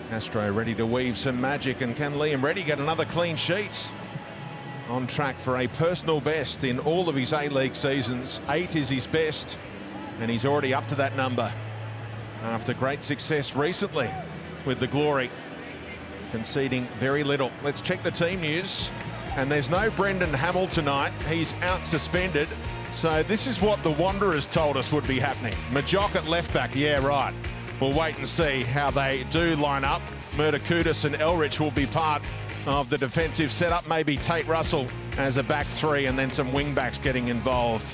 Castro ready to weave some magic, and can Liam Reddy get another clean sheet? On track for a personal best in all of his A-League seasons. 8 is his best, and he's already up to that number after great success recently with the Glory, conceding very little. Let's check the team news, and there's no Brendan Hamill tonight. He's out suspended, so this is what the Wanderers told us would be happening. Majok at left back, yeah, right. We'll wait and see how they do line up. Murder-Kudus and Elrich will be part of the defensive setup. Maybe Tate Russell as a back three, and then some wing backs getting involved.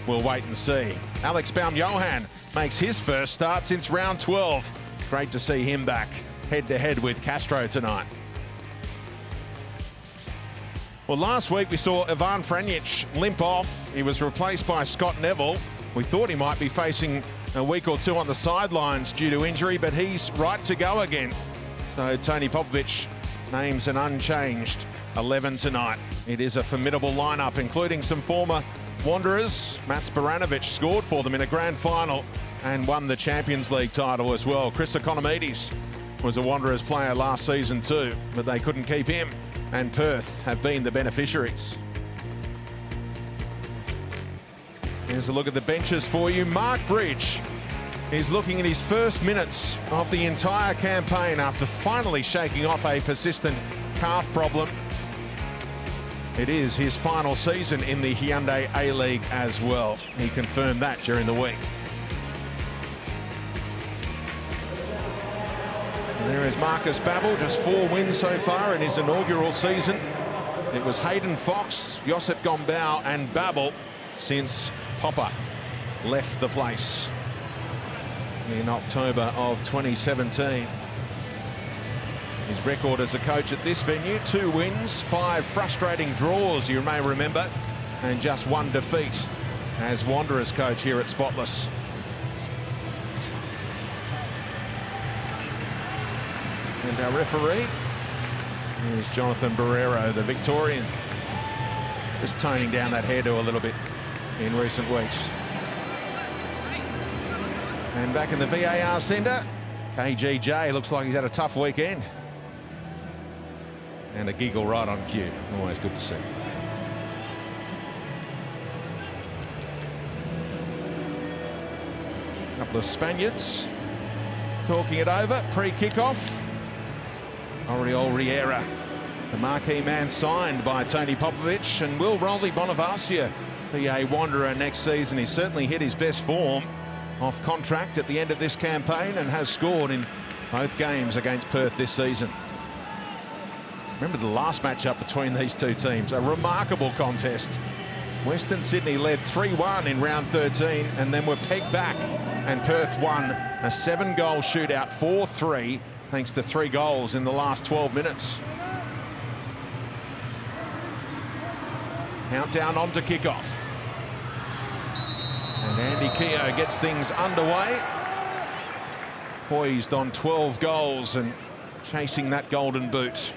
We'll wait and see. Alex Baum-Johan makes his first start since round 12. Great to see him back head-to-head with Castro tonight. Well, last week we saw Ivan Franjic limp off. He was replaced by Scott Neville. We thought he might be facing a week or two on the sidelines due to injury, but he's right to go again. So Tony Popovic names an unchanged 11 tonight. It is a formidable lineup, including some former Wanderers. Mats Baranovic scored for them in a grand final and won the Champions League title as well. Chris Economides was a Wanderers player last season too, but they couldn't keep him, and Perth have been the beneficiaries. Here's a look at the benches for you. Mark Bridge is looking at his first minutes of the entire campaign after finally shaking off a persistent calf problem. It is his final season in the Hyundai A-League as well. He confirmed that during the week. And there is Marcus Babbel, just 4 wins so far in his inaugural season. It was Hayden Fox, Josip Gombau and Babbel since Popper left the place in October of 2017. His record as a coach at this venue, 2 wins, 5 frustrating draws, you may remember, and just 1 defeat as Wanderers coach here at Spotless. And our referee is Jonathan Barrero, the Victorian, just toning down that hairdo a little bit in recent weeks. And back in the VAR centre, KGJ looks like he's had a tough weekend. And a giggle right on cue, always good to see. A couple of Spaniards talking it over, pre-kickoff. Oriol Riera, the marquee man signed by Tony Popovic, and will Rolly Bonavacia be a Wanderer next season? He's certainly hit his best form off contract at the end of this campaign and has scored in both games against Perth this season. Remember the last matchup between these two teams, a remarkable contest. Western Sydney led 3-1 in round 13 and then were pegged back, and Perth won a 7-goal shootout, 4-3, thanks to 3 goals in the last 12 minutes. Countdown on to kickoff. And Andy Keogh gets things underway. Poised on 12 goals and chasing that golden boot.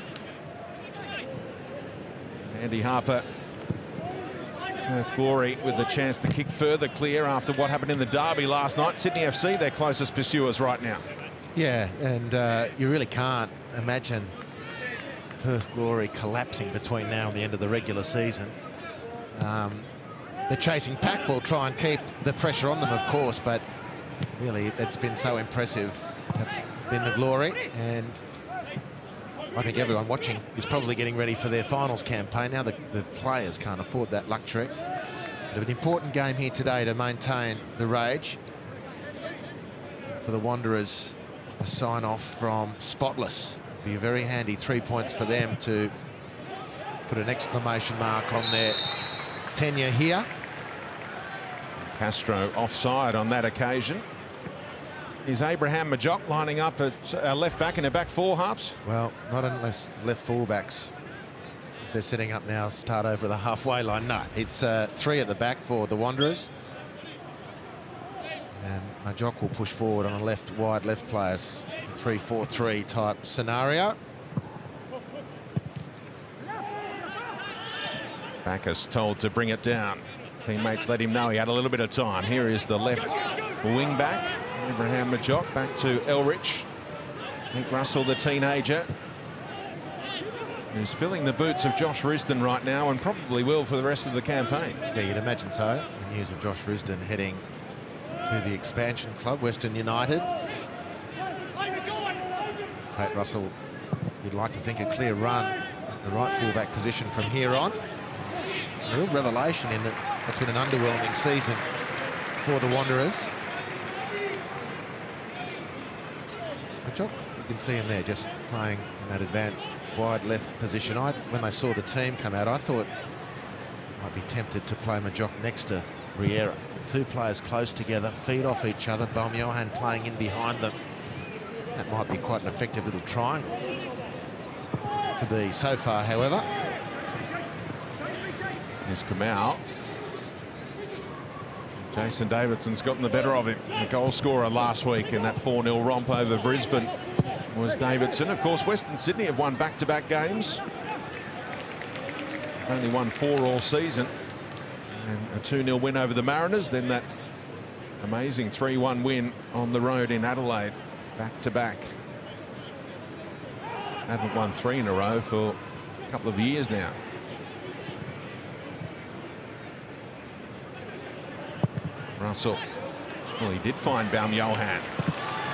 Andy Harper, Perth Glory, with the chance to kick further clear after what happened in the derby last night. Sydney FC, their closest pursuers right now. Yeah, and you really can't imagine Perth Glory collapsing between now and the end of the regular season. The chasing pack will try and keep the pressure on them, of course, but really it's been so impressive, been the Glory, and I think everyone watching is probably getting ready for their finals campaign. Now the players can't afford that luxury. But an important game here today to maintain the rage. For the Wanderers, a sign-off from Spotless. Be a very handy 3 points for them to put an exclamation mark on their tenure here. Castro offside on that occasion. Is Abraham Majok lining up at left back in a back four, Harps? Well, not unless the left fullbacks, if they're setting up now, start over the halfway line. No, it's 3 at the back for the Wanderers. And Majok will push forward on a wide left players, 3-4-3 type scenario. Bacchus told to bring it down. Teammates let him know he had a little bit of time. Here is the left wing back, Abraham Majok, back to Elrich. Nick Russell, the teenager, who's filling the boots of Josh Risdon right now and probably will for the rest of the campaign. Yeah, you'd imagine so. The news of Josh Risdon heading to the expansion club, Western United. Tate Russell, you'd like to think a clear run at the right fullback position from here on. A real revelation in that it's been an underwhelming season for the Wanderers. But you can see him there just playing in that advanced wide left position. When I saw the team come out, I thought I'd be tempted to play Majock next to Riera. Two players close together, feed off each other, Balmjohan playing in behind them. That might be quite an effective little triangle to be so far, however. Here's Kamau. Jason Davidson's gotten the better of him. The goal scorer last week in that 4-0 romp over Brisbane was Davidson. Of course, Western Sydney have won back-to-back games. Only won 4 all season. And a 2-0 win over the Mariners. Then that amazing 3-1 win on the road in Adelaide. Back-to-back. Haven't won 3 in a row for a couple of years now. Russell, well, he did find Balmjohan.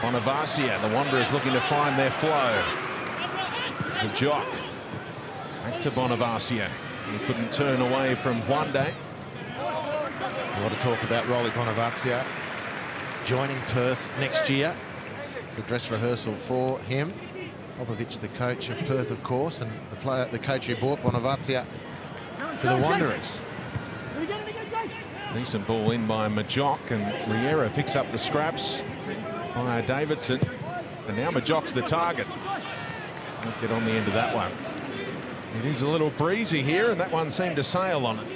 Bonavacia, the Wanderers looking to find their flow. The Jock, back to Bonavacia. He couldn't turn away from Juande. A lot of talk about Rolly Bonavacia joining Perth next year. It's a dress rehearsal for him. Popovich, the coach of Perth, of course, and the coach who brought Bonavacia to the Wanderers. Decent ball in by Majock, and Riera picks up the scraps by Davidson. And now Majock's the target. Won't get on the end of that one. It is a little breezy here, and that one seemed to sail on it.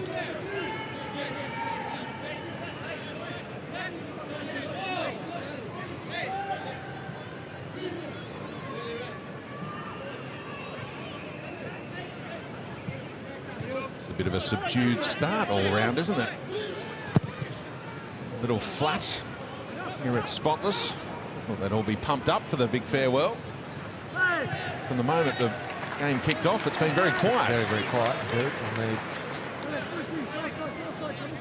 It's a bit of a subdued start all round, isn't it? Little flat here at Spotless. Thought they'd all be pumped up for the big farewell. From the moment the game kicked off, it's been very quiet. Very, very quiet indeed. And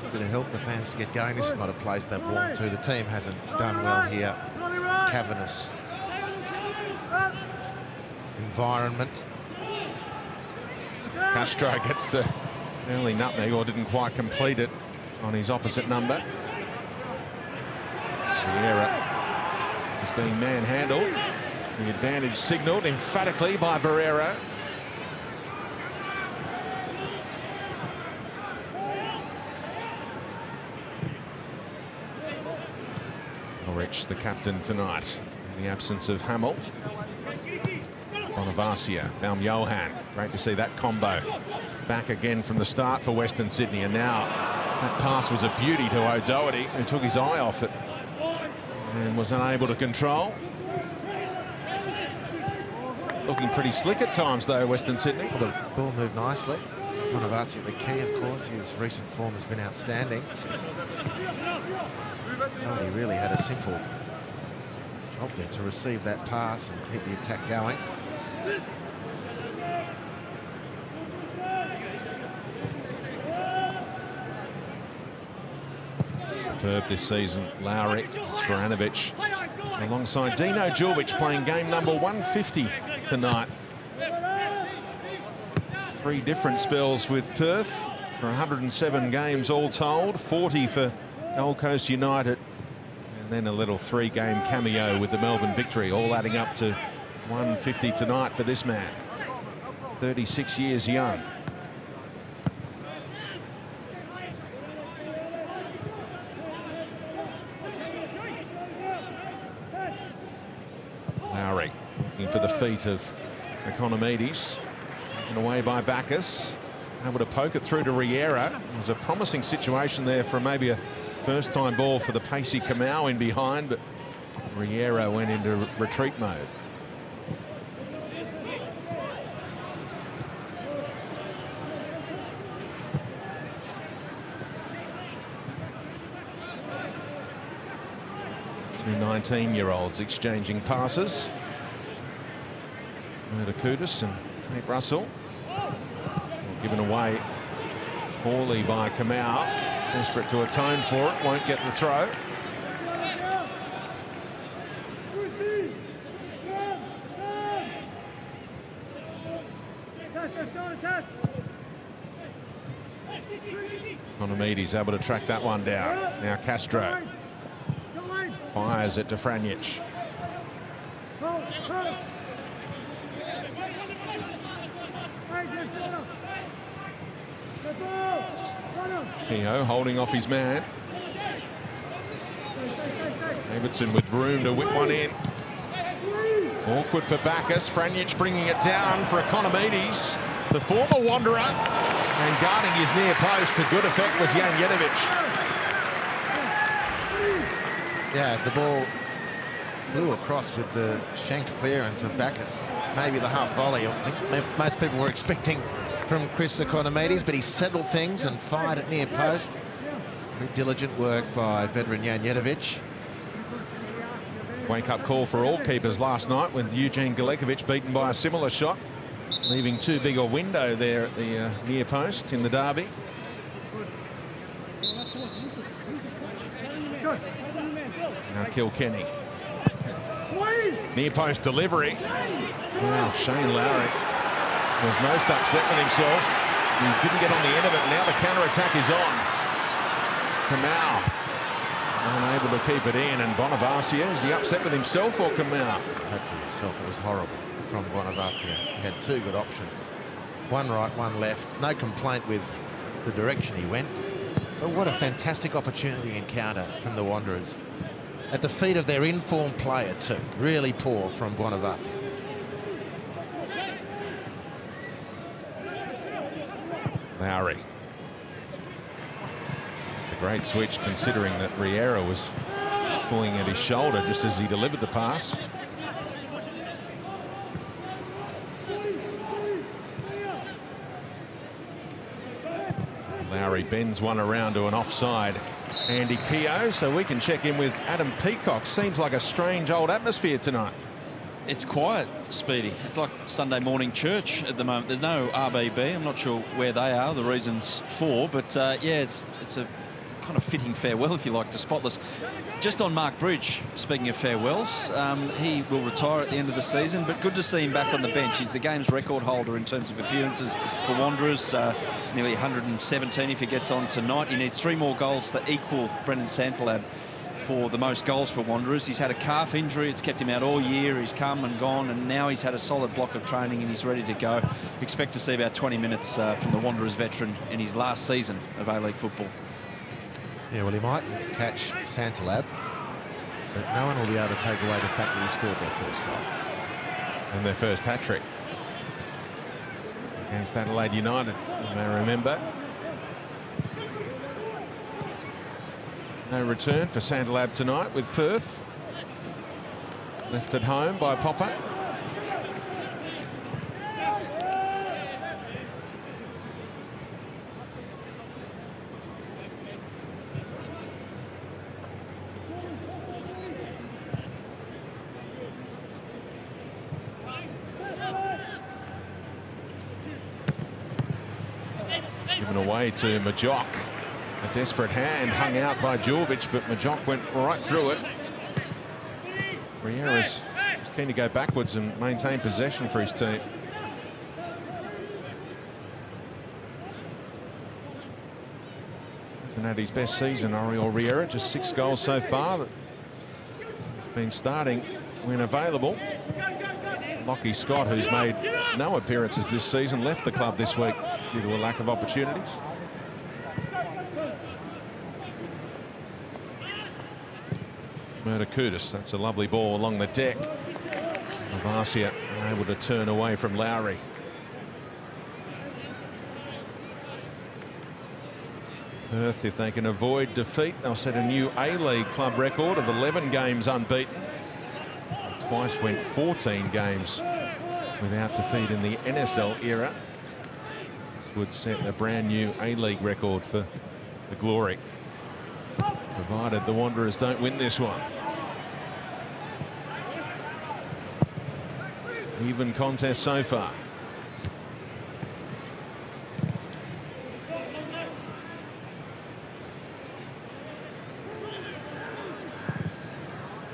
a bit of help the fans to get going. This is not a place they've warmed to. The team hasn't done well here. It's cavernous environment. Castro gets the early nutmeg, or didn't quite complete it on his opposite number. Riera is being manhandled. The advantage signalled emphatically by Barrera. Norwich, the captain tonight, in the absence of Hamill. Bonavacia, Balmjohan. Great to see that combo back again from the start for Western Sydney. And now that pass was a beauty to O'Doherty, who took his eye off it and was unable to control. Looking pretty slick at times, though, Western Sydney. Well, the ball moved nicely. Bonavacia, the key, of course. His recent form has been outstanding. Oh, he really had a simple job there to receive that pass and keep the attack going. Superb this season, Lowry, Sporanovic, alongside Dino Djurbic, playing game number 150 tonight. 3 different spells with Perth for 107 games all told, 40 for Gold Coast United, and then a little 3-game cameo with the Melbourne victory, all adding up to 150 tonight for this man, 36 years young. Lowry looking for the feet of Economides, taken away by Bacchus, able to poke it through to Riera. It was a promising situation there for maybe a first-time ball for the pacey Kamau in behind, but Riera went into retreat mode. Two 19-year-olds exchanging passes. Kudus and Tate Russell. Given away poorly by Kamau. Desperate to atone for it, won't get the throw. Equalize able to track that one down. Now Castro fires it to Franjic. Keogh holding off his man. Davidson with room to whip one in. Awkward for Bacchus. Franjic bringing it down for Economides, the former Wanderer, and guarding his near post to good effect was Janjetovic. Yeah, as the ball flew across with the shanked clearance of Bacchus, maybe the half volley. I think most people were expecting from Chris Economides, but he settled things and fired at near post. Very diligent work by veteran Janjetovic. Wake-up call for all keepers last night when Eugene Galekovic beaten by a similar shot, leaving too big a window there at the near post in the derby. Now Kilkenny. Near post delivery. Wow, Shane Lowry was most upset with himself. He didn't get on the end of it. Now the counter-attack is on. Kamau unable to keep it in, and Bonavacia, is he upset with himself or Kamau? Hopefully himself. It was horrible from Bonavacia. He had two good options. One right, one left. No complaint with the direction he went. But what a fantastic opportunity encounter from the Wanderers. At the feet of their informed player too. Really poor from Bonavacia. Lowry. It's a great switch considering that Riera was pulling at his shoulder just as he delivered the pass. Lowry bends one around to an offside Andy Keogh, so we can check in with Adam Peacock. Seems like a strange old atmosphere tonight. It's quiet, Speedy. It's like Sunday morning church at the moment. There's no RBB. I'm not sure where they are, the reasons for, but yeah, it's a kind of fitting farewell, if you like, to Spotless. Just on Mark Bridge, speaking of farewells, he will retire at the end of the season, but good to see him back on the bench. He's the game's record holder in terms of appearances for Wanderers, nearly 117 if he gets on tonight. He needs 3 more goals to equal Brendan Santalab for the most goals for Wanderers. He's had a calf injury. It's kept him out all year. He's come and gone, and now he's had a solid block of training and he's ready to go. Expect to see about 20 minutes from the Wanderers veteran in his last season of A-League football. Yeah, well, he might catch Santalab, but no one will be able to take away the fact that he scored their first goal. And their first hat-trick against Adelaide United, you may remember. No return for Santalab tonight with Perth. Left at home by Popper. Given away to Majok. A desperate hand hung out by Jovic, but Majok went right through it. Riera's just keen to go backwards and maintain possession for his team. Hasn't had his best season, Oriol Riera, just 6 goals so far. He's been starting when available. Lockie Scott, who's made no appearances this season, left the club this week due to a lack of opportunities. Kudus, that's a lovely ball along the deck. Avasia able to turn away from Lowry. Perth, if they can avoid defeat, they'll set a new A-League club record of 11 games unbeaten. Twice went 14 games without defeat in the NSL era. This would set a brand new A-League record for the Glory, provided the Wanderers don't win this one. Even contest so far.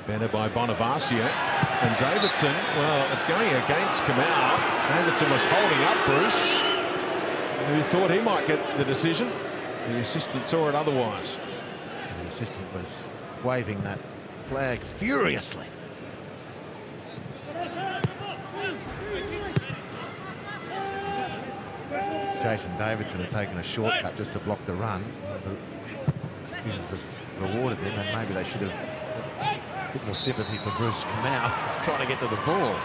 Better by Bonavacia. And Davidson, well, it's going against Kamau. Davidson was holding up Bruce, who thought he might get the decision. The assistant saw it otherwise. The assistant was waving that flag furiously. Jason Davidson had taken a shortcut just to block the run. The officials have rewarded him, and maybe they should have a bit more sympathy for Bruce Kamau. He's trying to get to the ball.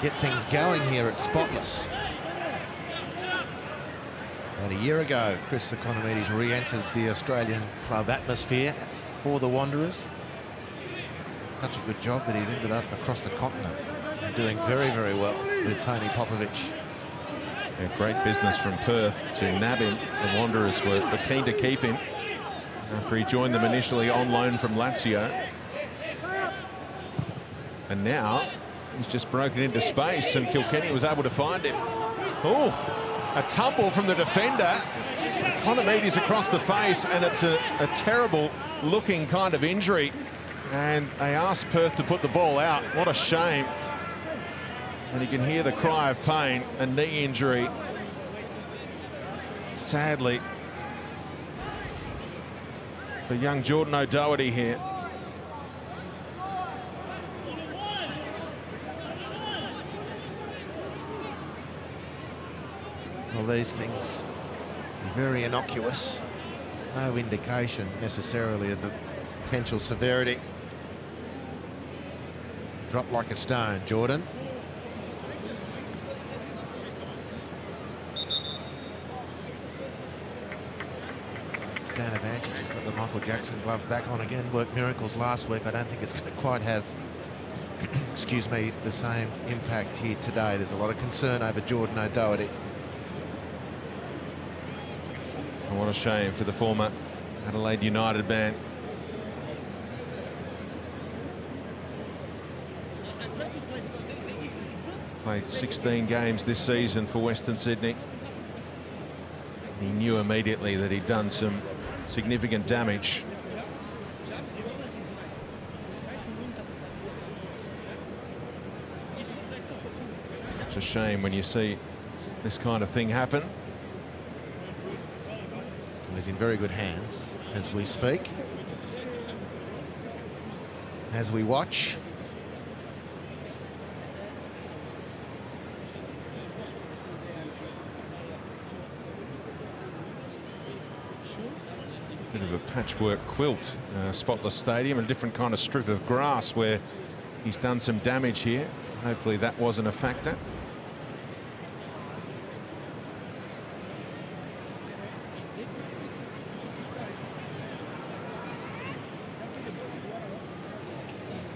Get things going here at Spotless. About a year ago, Chris Economides re-entered the Australian club atmosphere for the Wanderers. Such a good job that he's ended up across the continent and doing very, very well with Tony Popovich. Yeah, great business from Perth to nab him. The Wanderers were keen to keep him after he joined them initially on loan from Lazio. And now he's just broken into space, and Kilkenny was able to find him. Oh, a tumble from the defender. Economides across the face, and it's a terrible looking kind of injury. And they asked Perth to put the ball out. What a shame. And you can hear the cry of pain, a knee injury. Sadly, for young Jordan O'Doherty here. Well, these things are very innocuous. No indication necessarily of the potential severity. Dropped like a stone, Jordan. Stanovic has got the Michael Jackson glove back on again. Worked miracles last week. I don't think it's going to quite have, excuse me, the same impact here today. There's a lot of concern over Jordan O'Doherty. And what a shame for the former Adelaide United man. He's played 16 games this season for Western Sydney. He knew immediately that he'd done some significant damage. It's a shame when you see this kind of thing happen. He's in very good hands as we speak. As we watch. Bit of a patchwork quilt, Spotless Stadium, and a different kind of strip of grass where he's done some damage here. Hopefully that wasn't a factor.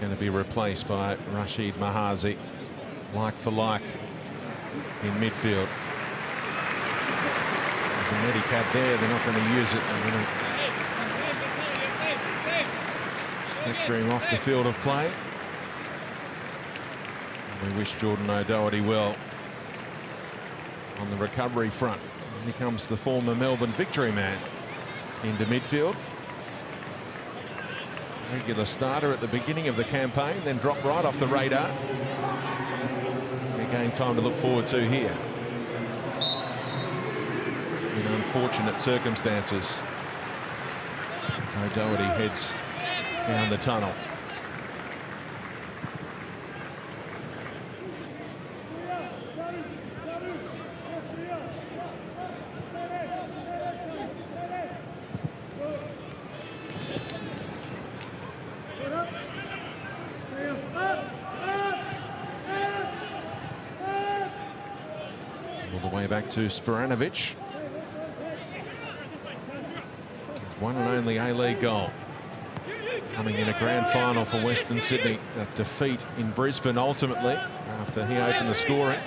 Going to be replaced by Rashid Mahazi, like for like in midfield. There's a Medicab there, they're not going to use it. They're going to stretcher him off the field of play. And we wish Jordan O'Doherty well on the recovery front. Here comes the former Melbourne Victory man into midfield. Regular starter at the beginning of the campaign, then dropped right off the radar. Again, time to look forward to here. In unfortunate circumstances, so O'Doherty heads down the tunnel. All the way back to Sporanovic. His one and only A-League goal. Coming in a grand final for Western Sydney. A defeat in Brisbane ultimately after he opened the scoring.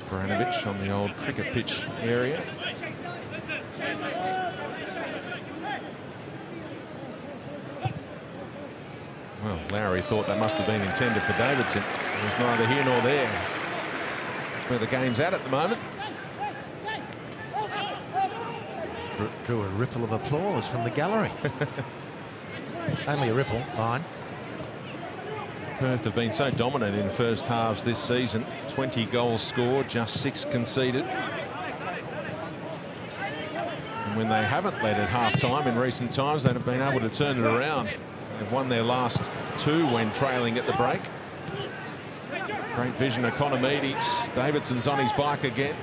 Branovich on the old cricket pitch area. Well, Lowry thought that must have been intended for Davidson. It was neither here nor there. That's where the game's at the moment. Drew a ripple of applause from the gallery. Only a ripple, mind. Perth have been so dominant in first halves this season. 20 goals scored, just 6 conceded. And when they haven't led at half-time in recent times, they've been able to turn it around. They've won their last 2 when trailing at the break. Great vision, Economides. Davidson's on his bike again.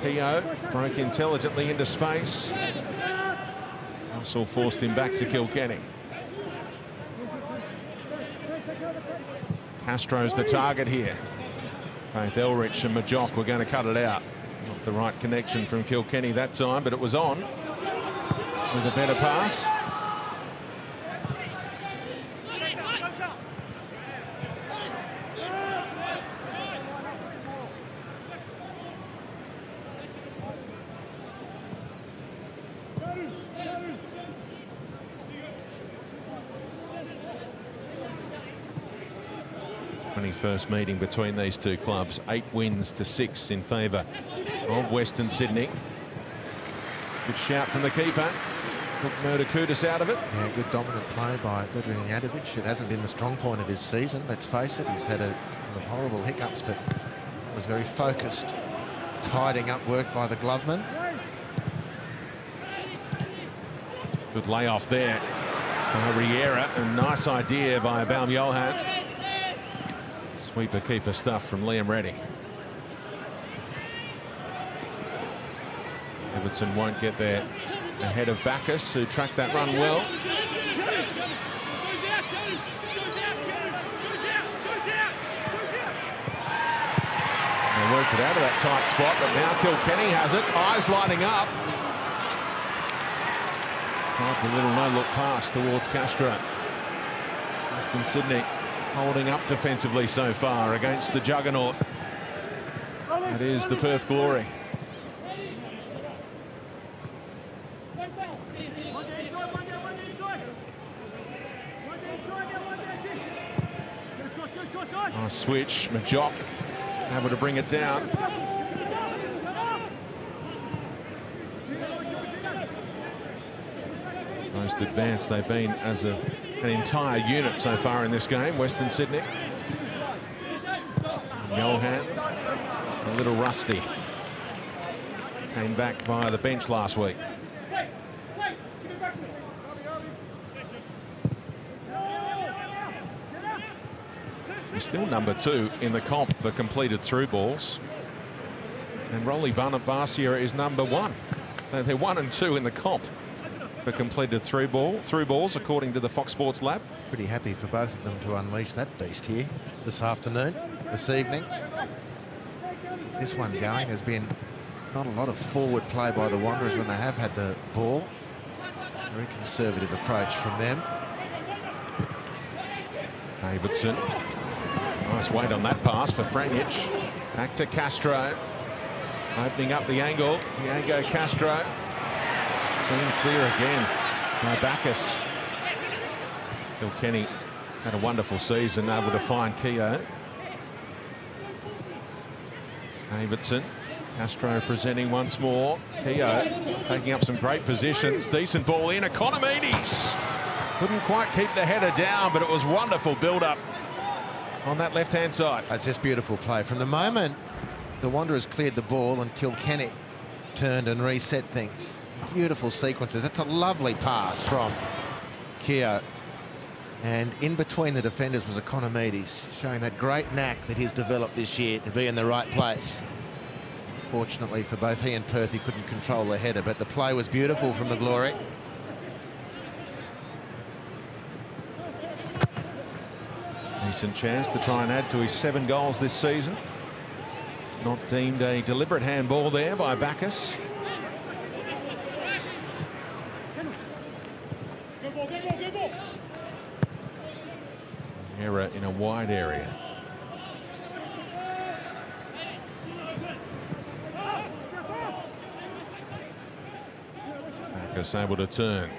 Keogh broke intelligently into space. Russell forced him back to Kilkenny. Castro's the target here. Both Elrich and Majock were going to cut it out. Not the right connection from Kilkenny that time, but it was on with a better pass. First meeting between these two clubs. 8 wins to 6 in favour of Western Sydney. Good shout from the keeper. Took Murder-Kudus out of it. Yeah, good dominant play by Vedran Jankovic. It hasn't been the strong point of his season, let's face it. He's had a couple of horrible hiccups, but was very focused. Tidying up work by the gloveman. Good layoff there by Riera, and nice idea by Baum-Johann. Sweeper keeper stuff from Liam Reddy. Everton won't get there ahead of Bacchus, who tracked that run well. They worked it out of that tight spot, but now Kilkenny has it. Eyes lighting up. Tried the little no-look pass towards Castro. Western Sydney holding up defensively so far against the juggernaut. That is the Perth Glory. Nice switch. Majock able to bring it down. Most advanced they've been as an entire unit so far in this game, Western Sydney. Johan, a little rusty. Came back via the bench last week. He's still number 2 in the comp for completed through balls. And Rolly Barnavasia is number 1. So they're 1 and 2 in the comp for completed through balls, according to the Fox Sports Lab. Pretty happy for both of them to unleash that beast here this afternoon, this evening. This one going has been not a lot of forward play by the Wanderers when they have had the ball. Very conservative approach from them. Davidson. Nice weight on that pass for Franjic. Back to Castro. Opening up the angle. Diego Castro. Seen clear again by Bacchus. Kilkenny had a wonderful season, able to find Keogh. Davidson. Castro presenting once more. Keogh taking up some great positions. Decent ball in. Economides couldn't quite keep the header down, but it was wonderful build-up on that left-hand side. That's just beautiful play. From the moment the Wanderers cleared the ball and Kilkenny turned and reset things. Beautiful sequences. That's a lovely pass from Keogh. And in between the defenders was Economides, showing that great knack that he's developed this year to be in the right place. Fortunately for both he and Perth, he couldn't control the header, but the play was beautiful from the Glory. Decent chance to try and add to his 7 goals this season. Not deemed a deliberate handball there by Bacchus. Error in a wide area. Marcus able to turn.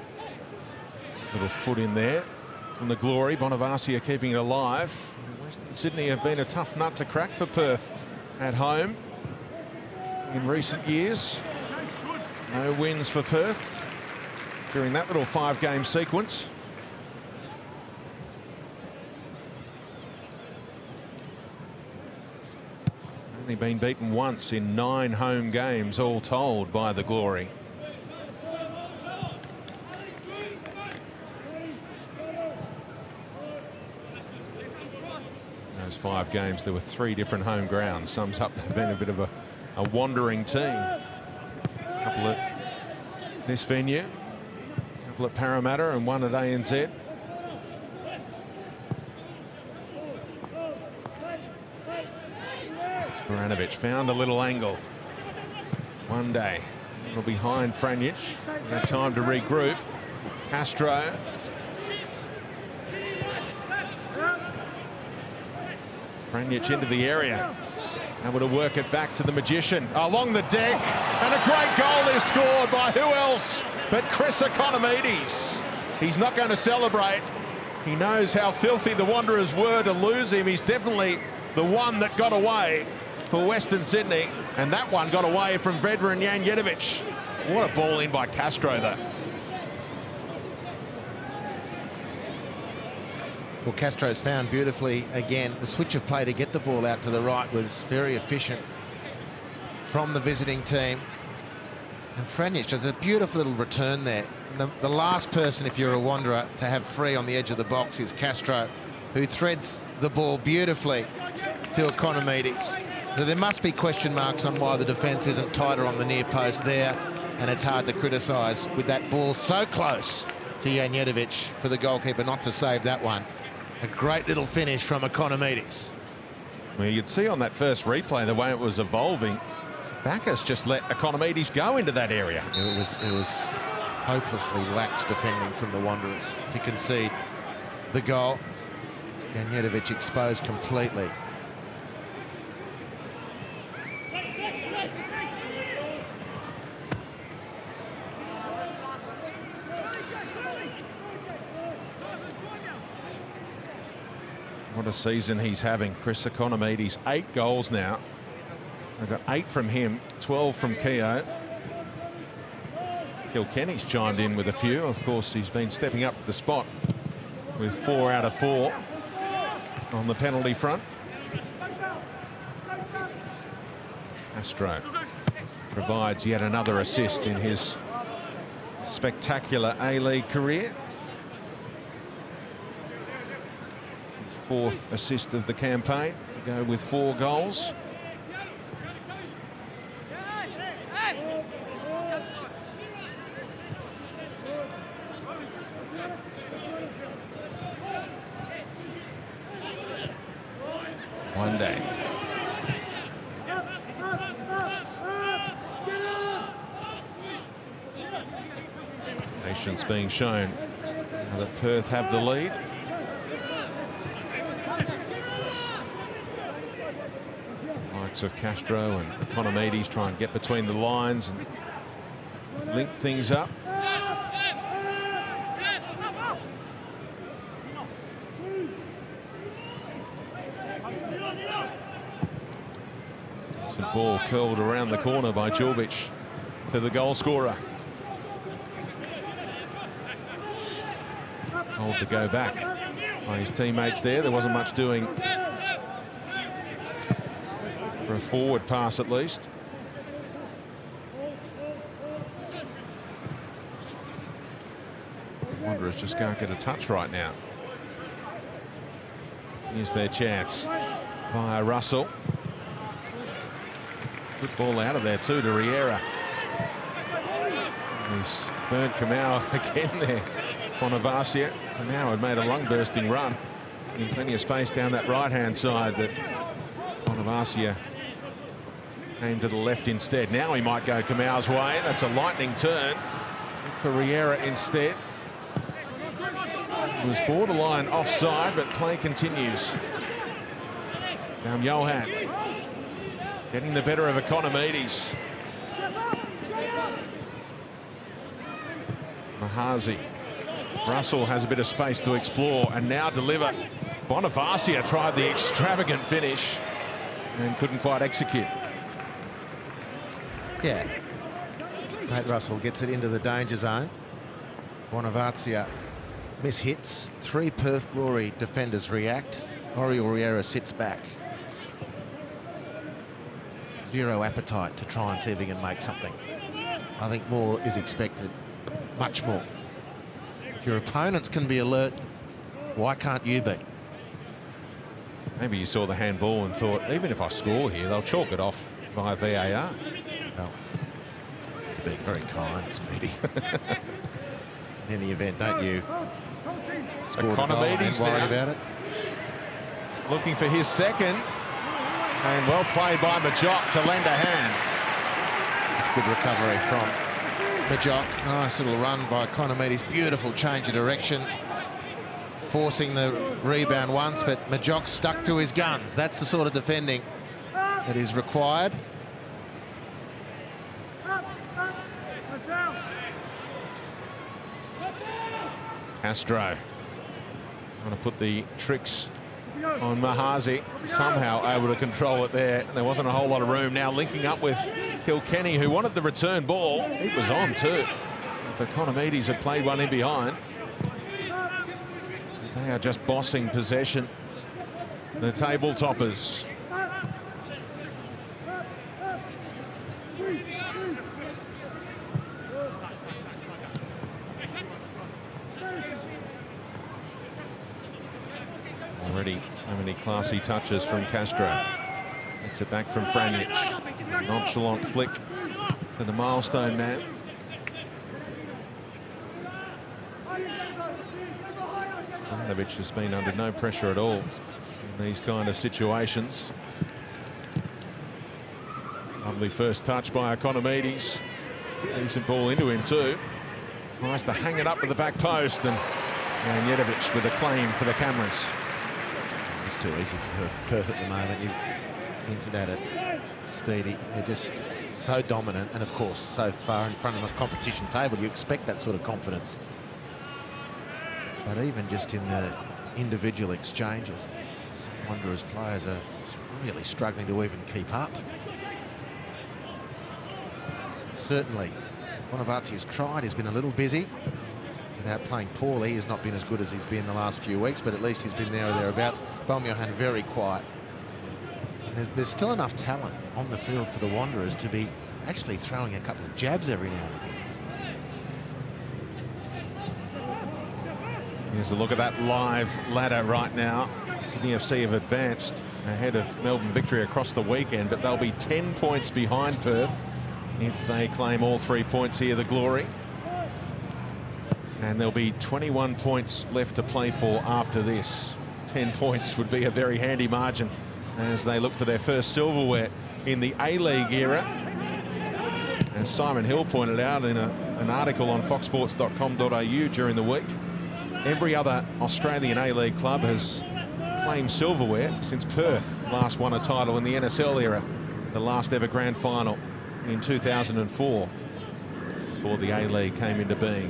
Little foot in there from the Glory. Bonavacia keeping it alive. Western Sydney have been a tough nut to crack for Perth at home in recent years. No wins for Perth during that little 5-game sequence. Only been beaten once in 9 home games, all told, by the Glory. Those 5 games, there were 3 different home grounds. Sums up they've been a bit of a wandering team. A couple at this venue, a couple at Parramatta and 1 at ANZ. Sporanovic found a little angle. One day, little behind Franjic. Had time to regroup. Castro. Franjic into the area. Able to work it back to the Magician. Along the deck. And a great goal is scored by who else but Chris Economides. He's not going to celebrate. He knows how filthy the Wanderers were to lose him. He's definitely the one that got away for Western Sydney, and that one got away from Vedran Janjetovic. What a ball in by Castro, though. Well, Castro's found beautifully again. The switch of play to get the ball out to the right was very efficient from the visiting team. And Franjic does a beautiful little return there. And the last person, if you're a Wanderer, to have free on the edge of the box is Castro, who threads the ball beautifully to Economides. So there must be question marks on why the defence isn't tighter on the near post there, and it's hard to criticise with that ball so close to Janjetovic for the goalkeeper not to save that one. A great little finish from Economides. Well, you'd see on that first replay the way it was evolving. Bacchus just let Economides go into that area. It was hopelessly lax defending from the Wanderers to concede the goal. Janjetovic exposed completely. What a season he's having, Chris Economides. 8 goals now. They've got 8 from him, 12 from Keogh. Kilkenny's chimed in with a few. Of course, he's been stepping up the spot with 4 out of 4 on the penalty front. Castro provides yet another assist in his spectacular A-League career. 4th assist of the campaign to go with 4 goals. One day. Patience being shown now that Perth have the lead. Of Castro and Economides try and get between the lines and link things up. It's a ball curled around the corner by Jovic to the goal scorer. Told to go back by his teammates there. There wasn't much doing for a forward pass at least. Wanderers just can't get a touch right now. Here's their chance via Russell. Good ball out of there too to Riera. He's burnt Kamau again there. Bonavacia. Kamau had made a lung-bursting run in plenty of space down that right-hand side, but Bonavacia came to the left instead. Now he might go Kamau's way. That's a lightning turn for Riera instead. It was borderline offside, but play continues. Now Johan getting the better of Economides. Mahazi. Russell has a bit of space to explore and now deliver. Bonavacia tried the extravagant finish and couldn't quite execute. Yeah. Nate Russell gets it into the danger zone. Bonavacia mishits. 3 Perth Glory defenders react. Oriol Riera sits back. Zero appetite to try and see if he can make something. I think more is expected, much more. If your opponents can be alert, why can't you be? Maybe you saw the handball and thought, even if I score here, they'll chalk it off via VAR. Well, being very kind, Speedy. In any event, don't you score the goal and worry about it. Looking for his second. And well played by Majok to lend a hand. It's good recovery from Majok. Nice little run by Economides. Beautiful change of direction. Forcing the rebound once, but Majok stuck to his guns. That's the sort of defending that is required. Castro trying to put the tricks on Mahazi, somehow able to control it there. There wasn't a whole lot of room. Now linking up with Kilkenny, who wanted the return ball. It was on too. If Economides had played one in behind. They are just bossing possession. The table toppers. Already so many classy touches from Castro. Gets it back from Franjic. Nonchalant flick to the milestone man. Stanovic has been under no pressure at all in these kind of situations. Lovely first touch by Economides. Decent ball into him too. Tries to hang it up to the back post, and Jetovic with a claim for the cameras. It's too easy for Perth at the moment. You hinted at it, Speedy. They're just so dominant, and of course so far in front of the competition table. You expect that sort of confidence. But even just in the individual exchanges, some Wanderers players are really struggling to even keep up. Certainly, Bonavacia's tried. He's been a little busy. Without playing poorly, he's not been as good as he's been the last few weeks, but at least he's been there or thereabouts. Balmjohan very quiet. And there's still enough talent on the field for the Wanderers to be actually throwing a couple of jabs every now and again. Here's a look at that live ladder right now. Sydney FC have advanced ahead of Melbourne Victory across the weekend, but they'll be 10 points behind Perth if they claim all 3 points here, the Glory. And there'll be 21 points left to play for after this. 10 points would be a very handy margin as they look for their first silverware in the A-League era. As Simon Hill pointed out in an article on foxsports.com.au during the week, every other Australian A-League club has claimed silverware since Perth last won a title in the NSL era, the last ever grand final in 2004, before the A-League came into being.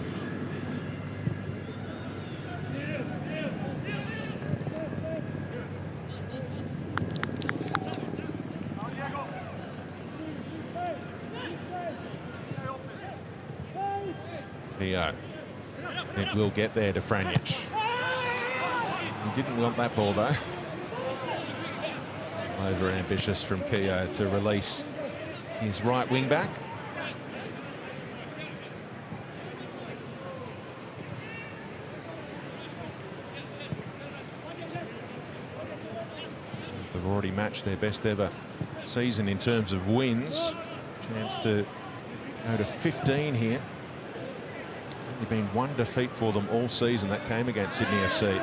It will get there to Franjic. He didn't want that ball though. Over ambitious from Keogh to release his right wing back. They've already matched their best ever season in terms of wins. Chance to go to 15 here. Only been one defeat for them all season. That came against Sydney FC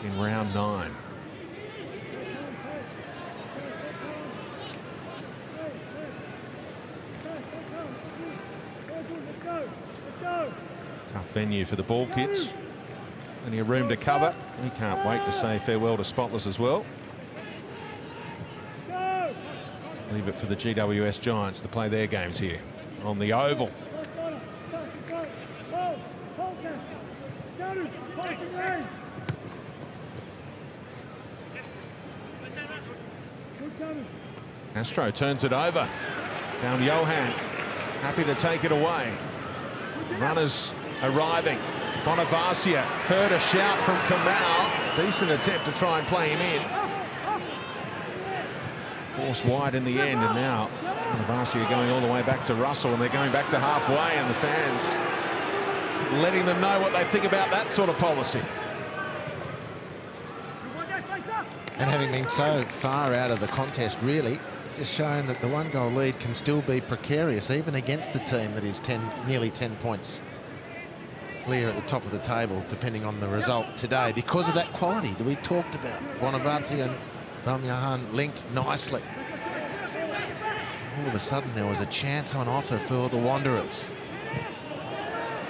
in round 9. Tough venue for the ball kids. Plenty of room to cover. We can't wait to say farewell to Spotless as well. Leave it for the GWS Giants to play their games here. on the oval. Castro turns it over. Down Johan, happy to take it away. Runners arriving. Bonavacia heard a shout from Kamau. Decent attempt to try and play him in. Forced wide in the end, and now Bonavacia going all the way back to Russell, and they're going back to halfway, and the fans letting them know what they think about that sort of policy. And having been so far out of the contest, really, just showing that the 1-goal lead can still be precarious, even against the team that is nearly 10 points clear at the top of the table, depending on the result today, because of that quality that we talked about. Bonavacia and Bamyahan linked nicely. All of a sudden, there was a chance on offer for the Wanderers.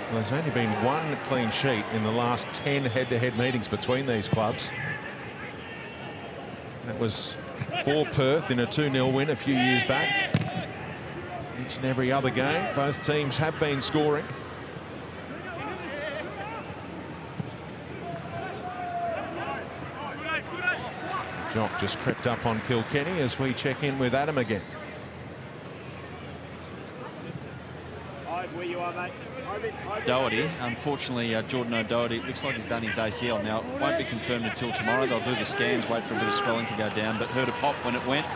Well, there's only been one clean sheet in the last 10 head-to-head meetings between these clubs. That was for Perth in a 2-0 win a few years back. Each and every other game, both teams have been scoring. Jock just crept up on Kilkenny as we check in with Adam again. Doherty, unfortunately, Jordan O'Doherty, looks like he's done his ACL. Now, it won't be confirmed until tomorrow. They'll do the scans, wait for a bit of swelling to go down, but heard a pop when it went,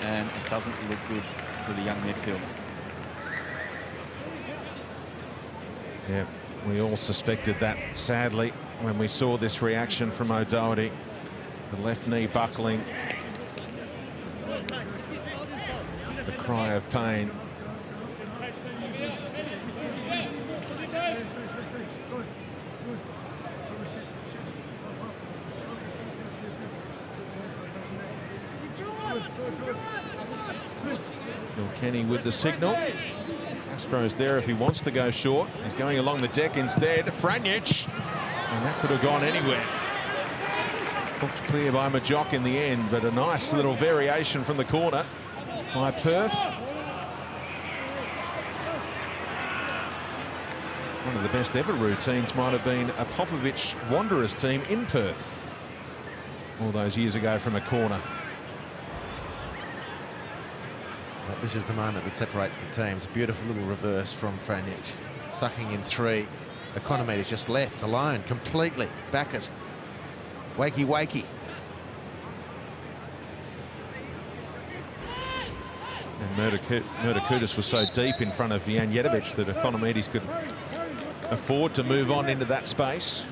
and it doesn't look good for the young midfielder. Yeah, we all suspected that, sadly, when we saw this reaction from O'Doherty. The left knee buckling. The cry of pain. Kenny with the signal. Castro's there if he wants to go short. He's going along the deck instead. Franjic, and that could have gone anywhere. Hooked clear by Majock in the end, but a nice little variation from the corner by Perth. One of the best ever routines might have been a Popovich Wanderers team in Perth all those years ago from a corner. Well, this is the moment that separates the teams. Beautiful little reverse from Franjic. Sucking in 3. Economidis just left alone completely. Bacchus. Wakey. And Murderkudis was so deep in front of Janjetovic that Economidis could afford to move on into that space.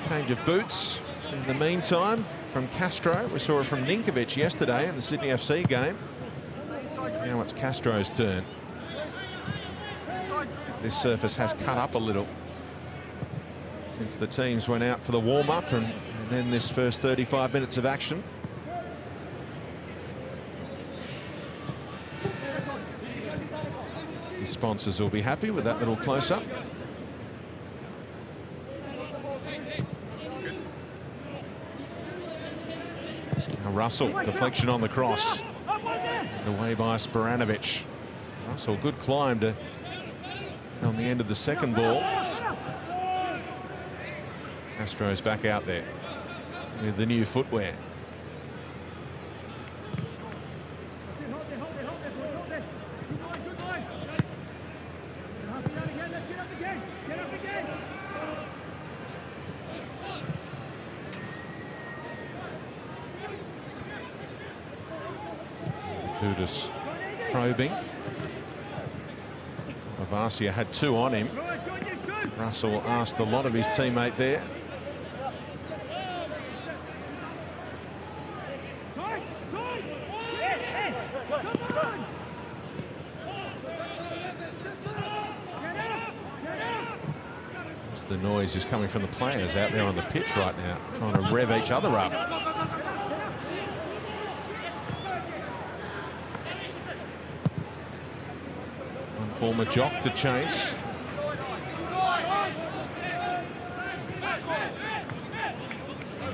Change of boots in the meantime from Castro. We saw it from Ninkovic yesterday in the Sydney FC game. Now it's Castro's turn. This surface has cut up a little since the teams went out for the warm-up and then this first 35 minutes of action. The sponsors will be happy with that little close-up. Now Russell, deflection on the cross. And away by Sporanovic. Russell, good climb to on the end of the second ball. Castro's back out there with the new footwear. Kudus probing. Bonavacia had 2 on him. Russell asked a lot of his teammate there. The noise is coming from the players out there on the pitch right now, trying to rev each other up. One for Majock to chase.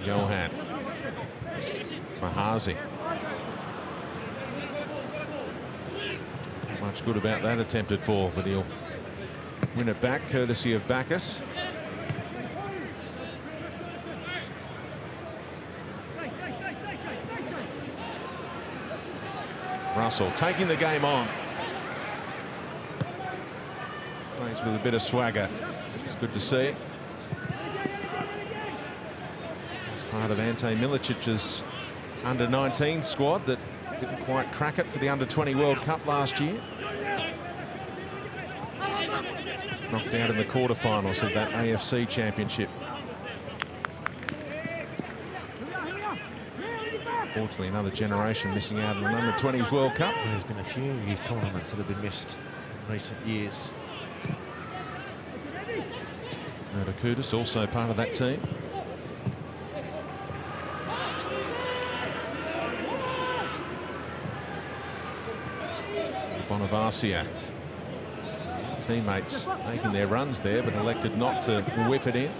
Johan. Mahazi. much good about that attempted ball, but he'll win it back courtesy of Bacchus. Russell taking the game on. Plays with a bit of swagger, which is good to see. It's part of Ante Milicic's under-19 squad that didn't quite crack it for the under-20 World Cup last year. Knocked out in the quarterfinals of that AFC Championship. Unfortunately, another generation missing out on an under-20s World Cup. There's been a few youth tournaments that have been missed in recent years. Kudus also part of that team. Bonavacia. Teammates making their runs there, but elected not to whip it in.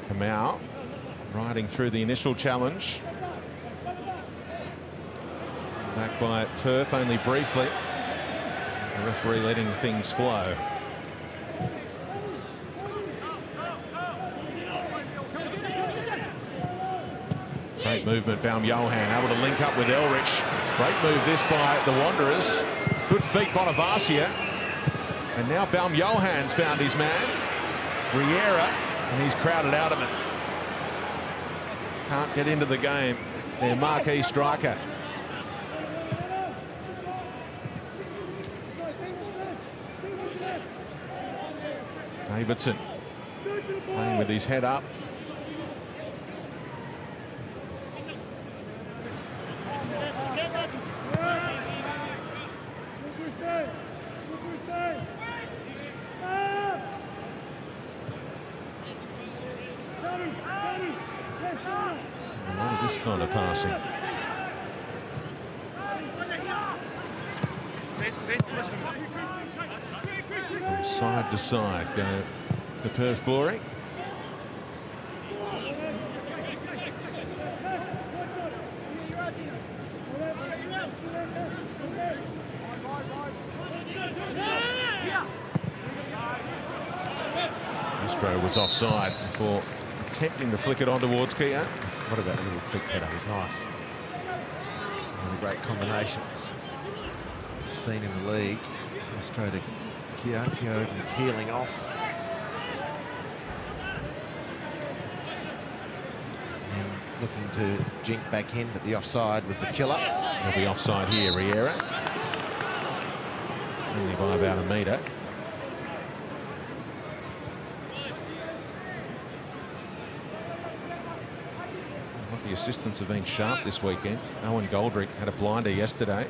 Kamau riding through the initial challenge. Back by Perth only briefly. The referee letting things flow. Great movement, Baum-Johann able to link up with Elrich. Great move this by the Wanderers. Good feet, Bonavacia. And now Baum-Johann's found his man, Riera, and he's crowded out of it. Can't get into the game. Their marquee striker. Davidson playing with his head up. A lot of this kind of passing. From side to side go the Perth Glory. Istro was offside before attempting to flick it on towards Keogh. What about a little flick header? It was nice. One of the great combinations we've seen in the league. Istro to Keogh, Keogh even peeling off. And looking to jink back in, but the offside was the killer. He'll be offside here, Riera. Only by about a metre. The assistants have been sharp this weekend. Owen Goldrick had a blinder yesterday.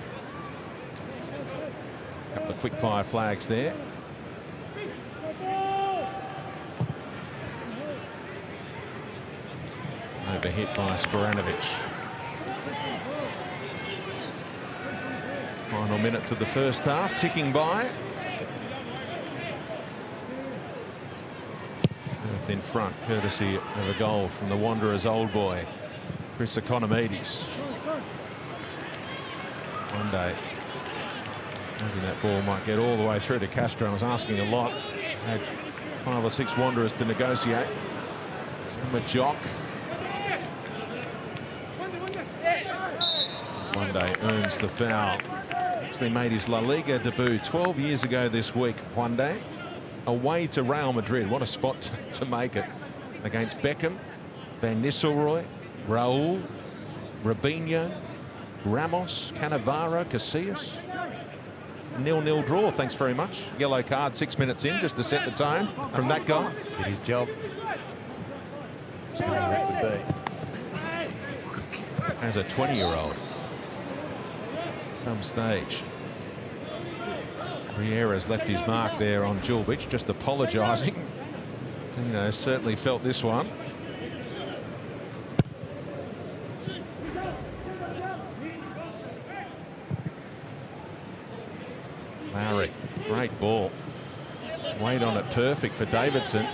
A couple of quick fire flags there. Overhit by Sporanovic. Final minutes of the first half ticking by. Perth in front, courtesy of a goal from the Wanderers' old boy, Chris Economides. One day, maybe that ball might get all the way through to Castro. I was asking a lot. Had 5 or 6 Wanderers to negotiate. Jock. One day earns the foul. Actually made his La Liga debut 12 years ago this week. One day away to Real Madrid. What a spot to make it against Beckham, Van Nistelrooy, Raul, Robinho, Ramos, Cannavaro, Casillas. 0-0 draw, thanks very much. Yellow card 6 minutes in, just to set the tone from that guy. Did his job. That would be. As a 20-year-old. Some stage. Riera's left his mark there on Julbic, just apologising. Dino certainly felt this one. Lowry, great ball. Weight on it perfect for Davidson.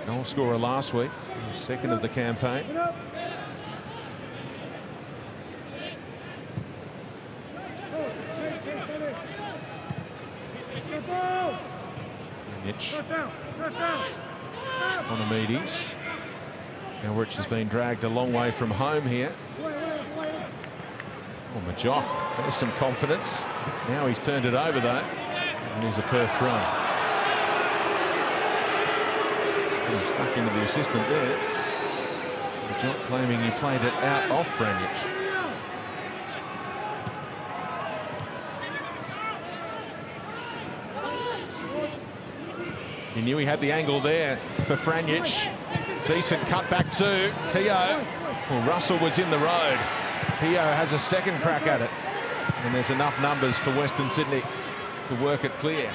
Goal scorer last week, second of the campaign. Mitch on Amides. Elrich has been dragged a long way from home here. Oh, Majok, there's some confidence. Now he's turned it over though. And here's a Perth throw. Oh, stuck into the assistant there. Majok claiming he played it out off Franjic. He knew he had the angle there for Franjic. Decent cut back to Keogh. Well, Russell was in the road. Keogh has a second crack at it. And there's enough numbers for Western Sydney to work it clear.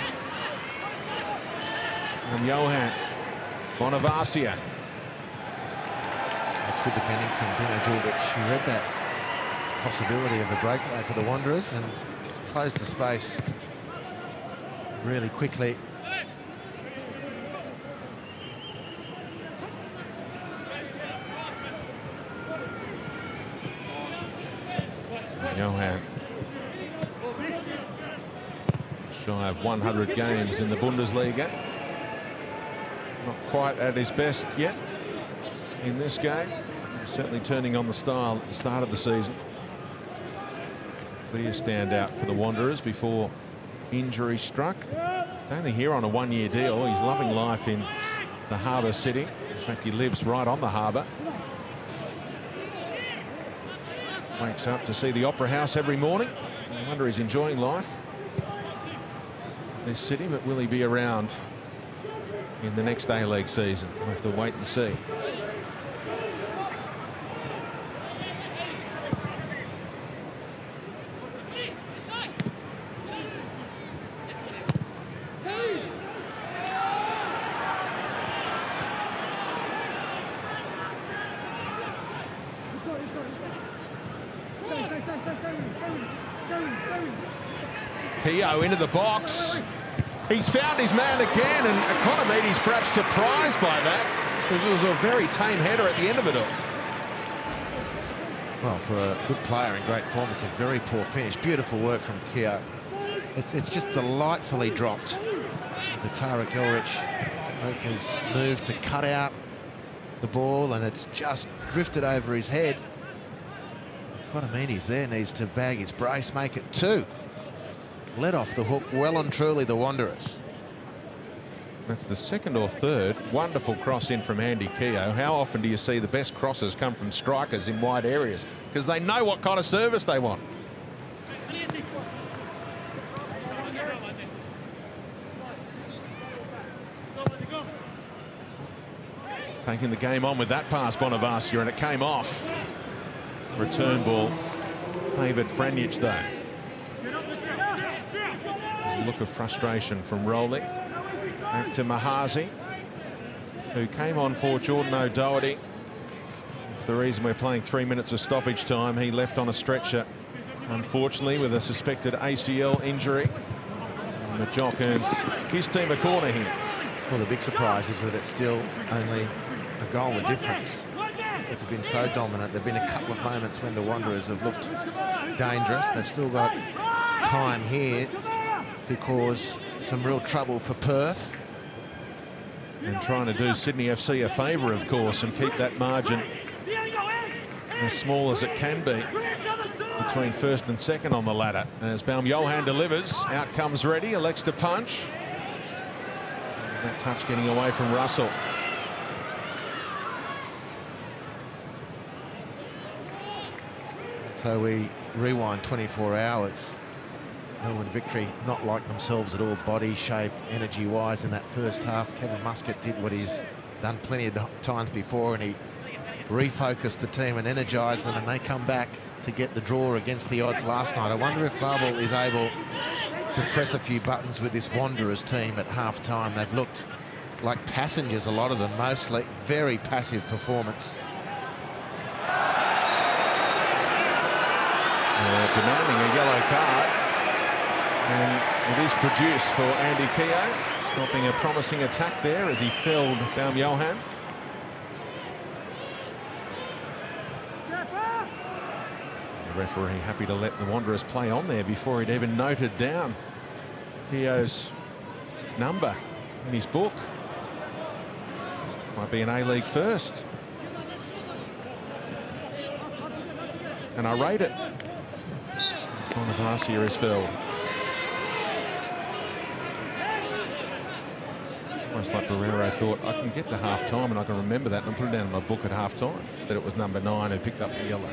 From Johan. Bonavacia. That's good defending from Dino Djurgic. He read that possibility of a breakaway for the Wanderers and just closed the space really quickly. Johan, shy of 100 games in the Bundesliga. Not quite at his best yet in this game. Certainly turning on the style at the start of the season. Clear standout for the Wanderers before injury struck. He's only here on a one-year deal. He's loving life in the harbour city. In fact, he lives right on the harbour. Wakes up to see the Opera House every morning. I wonder he's enjoying life in this city, but will he be around in the next A-League season? We'll have to wait and see. Keogh into the box. He's found his man again, and Economides perhaps surprised by that. It was a very tame header at the end of it all. Well, for a good player in great form, it's a very poor finish. Beautiful work from Keogh. It's just delightfully dropped. The Tarek Elrich has moved to cut out the ball, and it's just drifted over his head. Economides there needs to bag his brace, make it 2. Let off the hook well and truly the Wanderers. That's the second or third wonderful cross in from Andy Keogh. How often do you see the best crosses come from strikers in wide areas? Because they know what kind of service they want. Taking the game on with that pass, Bonavacia, and it came off. Return ball favoured Franjic though. There's a look of frustration from Rowley. Back to Mahazi, who came on for Jordan O'Doherty. That's the reason we're playing 3 minutes of stoppage time. He left on a stretcher, unfortunately, with a suspected ACL injury. And Majok earns his team a corner here. Well, the big surprise is that it's still only a goal of difference. But they've been so dominant. There have been a couple of moments when the Wanderers have looked dangerous. They've still got time here to cause some real trouble for Perth. And trying to do Sydney FC a favour, of course, and keep that margin as small as it can be between first and second on the ladder. As Baum-Johan delivers, out comes Reddy, elects to punch. And that touch getting away from Russell. So we rewind 24 hours. Melbourne Victory not like themselves at all, body shape, energy-wise in that first half. Kevin Muscat did what he's done plenty of times before, and he refocused the team and energised them, and they come back to get the draw against the odds last night. I wonder if Bubble is able to press a few buttons with this Wanderers team at half-time. They've looked like passengers, a lot of them, mostly. Very passive performance. Demanding a yellow card. And it is produced for Andy Keogh, stopping a promising attack there as he felled Baum Johan. The referee happy to let the Wanderers play on there before he'd even noted down Keogh's number in his book. Might be an A-League first. And I rate it. Bonavacia is filled. Almost like Barrero thought, I can get to half-time and I can remember that and put it down in my book at half-time, that it was number 9 who picked up the yellow.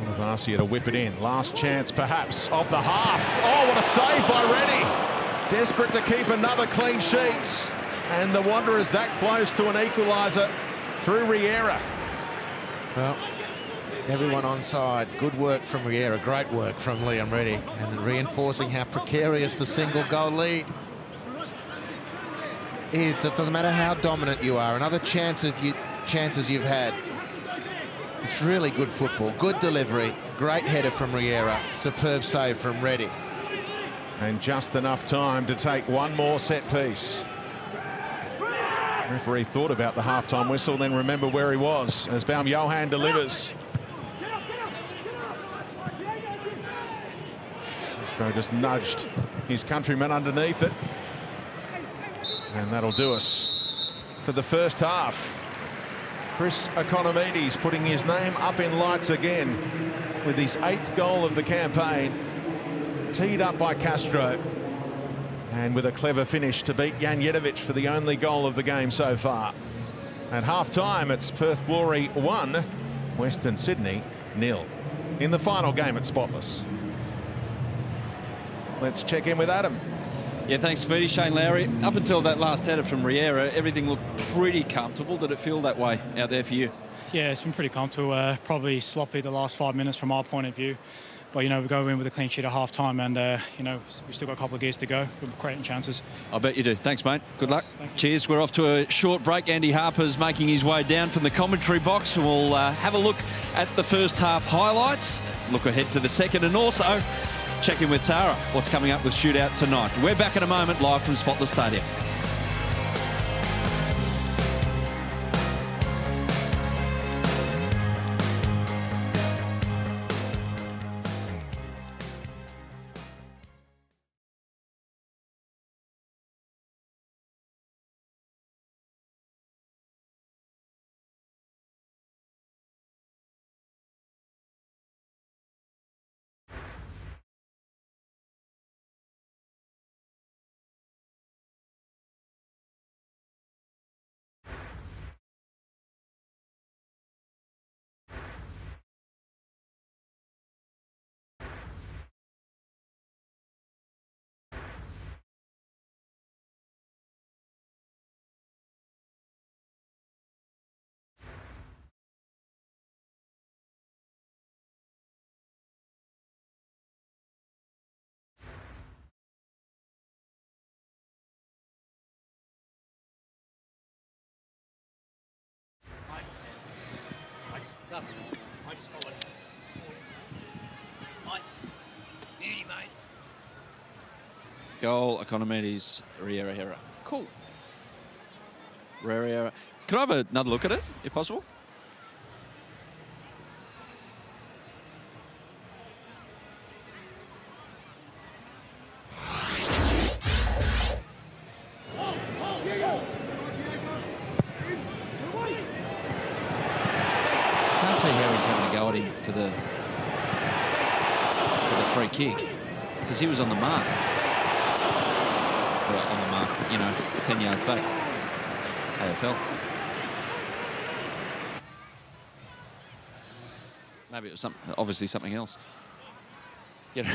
Bonavacia to whip it in. Last chance, perhaps, of the half. Oh, what a save by Reddy. Desperate to keep another clean sheet. And the Wanderers that close to an equaliser through Riera. Well, everyone onside. Good work from Riera. Great work from Liam Reddy. And reinforcing how precarious the single goal lead is. It doesn't matter how dominant you are. Another chances you've had. It's really good football. Good delivery. Great header from Riera. Superb save from Reddy. And just enough time to take one more set piece. Referee thought about the halftime whistle, then remember where he was as Baum Johan delivers. Castro just nudged his countryman underneath it. And that'll do us for the first half. Chris Economides putting his name up in lights again with his 8th goal of the campaign. Teed up by Castro. And with a clever finish to beat Janjetovic for the only goal of the game so far. At half-time, it's Perth Glory 1, Western Sydney 0. In the final game at Spotless. Let's check in with Adam. Yeah, thanks, Speedy. Shane Lowry. Up until that last header from Riera, everything looked pretty comfortable. Did it feel that way out there for you? Yeah, it's been pretty comfortable. Probably sloppy the last 5 minutes from our point of view. But, you know, we go in with a clean sheet at half-time and, you know, we've still got a couple of gears to go. We're creating chances. I bet you do. Thanks, mate. Good luck. Cheers. We're off to a short break. Andy Harper's making his way down from the commentary box. We'll have a look at the first half highlights, look ahead to the second, and also check in with Tara. What's coming up with Shootout tonight? We're back in a moment, live from Spotless Stadium. I just followed. Mate, beauty, mate. Goal, Economides, Riera. Cool. Riera. Can I have another look at it, if possible? See how he's having a go at him for the free kick, because he was on the mark. Well, on the mark, you know, 10 yards back. AFL. Maybe it was obviously something else. Get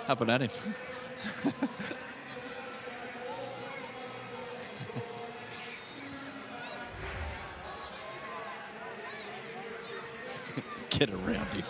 up and at him. Get around him.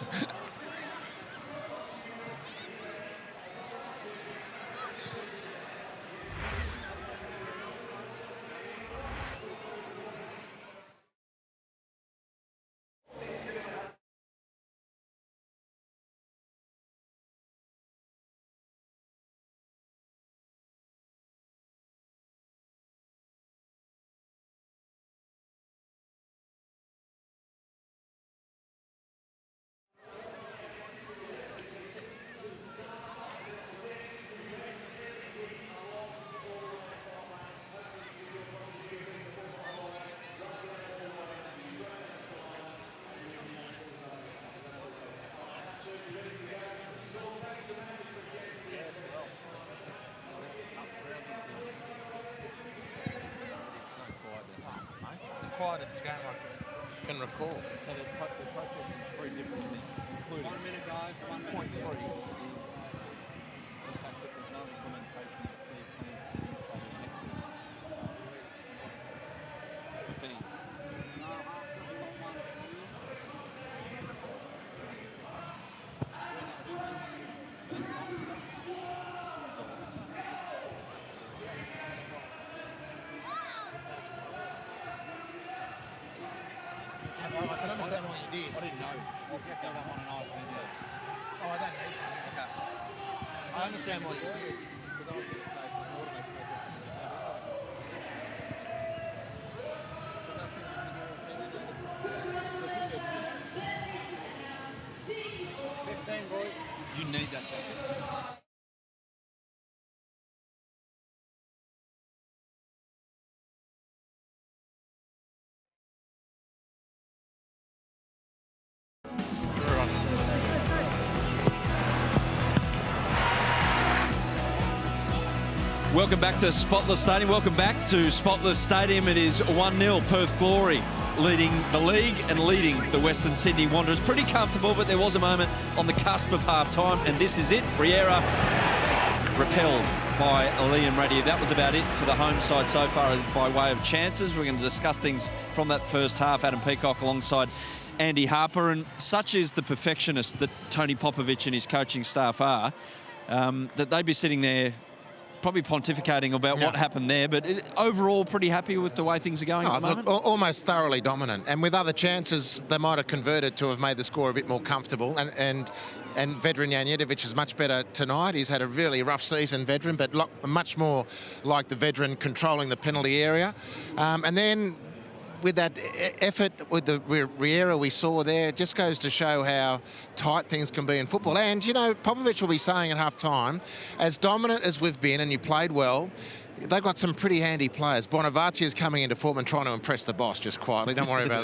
quietest game I can recall. So they're protesting three different things, including 1 minute, guys. 1 minute. point 3 is the fact that there's no implementation of a clear plan for the next season for fans. I can understand what you did. I didn't know. Oh, I don't need that. I understand what you did. Because I was going to say something. What do they protest because I think you can 15, boys. You need that day. Welcome back to Spotless Stadium. Welcome back to Spotless Stadium. It is 1-0 Perth Glory leading the league and leading the Western Sydney Wanderers. Pretty comfortable, but there was a moment on the cusp of half-time, and this is it. Riera repelled by Liam Reddy. That was about it for the home side so far as by way of chances. We're going to discuss things from that first half. Adam Peacock alongside Andy Harper, and such is the perfectionist that Tony Popovich and his coaching staff are, that they'd be sitting there probably pontificating about what happened there, but overall pretty happy with the way things are going at the moment? Look, almost thoroughly dominant. And with other chances, they might have converted to have made the score a bit more comfortable. And Vedran Janjetovic is much better tonight. He's had a really rough season, Vedran, but much more like the Vedran controlling the penalty area. And then with that effort with the Riera we saw there, it just goes to show how tight things can be in football. And, you know, Popovich will be saying at half-time, as dominant as we've been and you played well, they've got some pretty handy players. Bonavacia is coming into form and trying to impress the boss just quietly. Don't worry about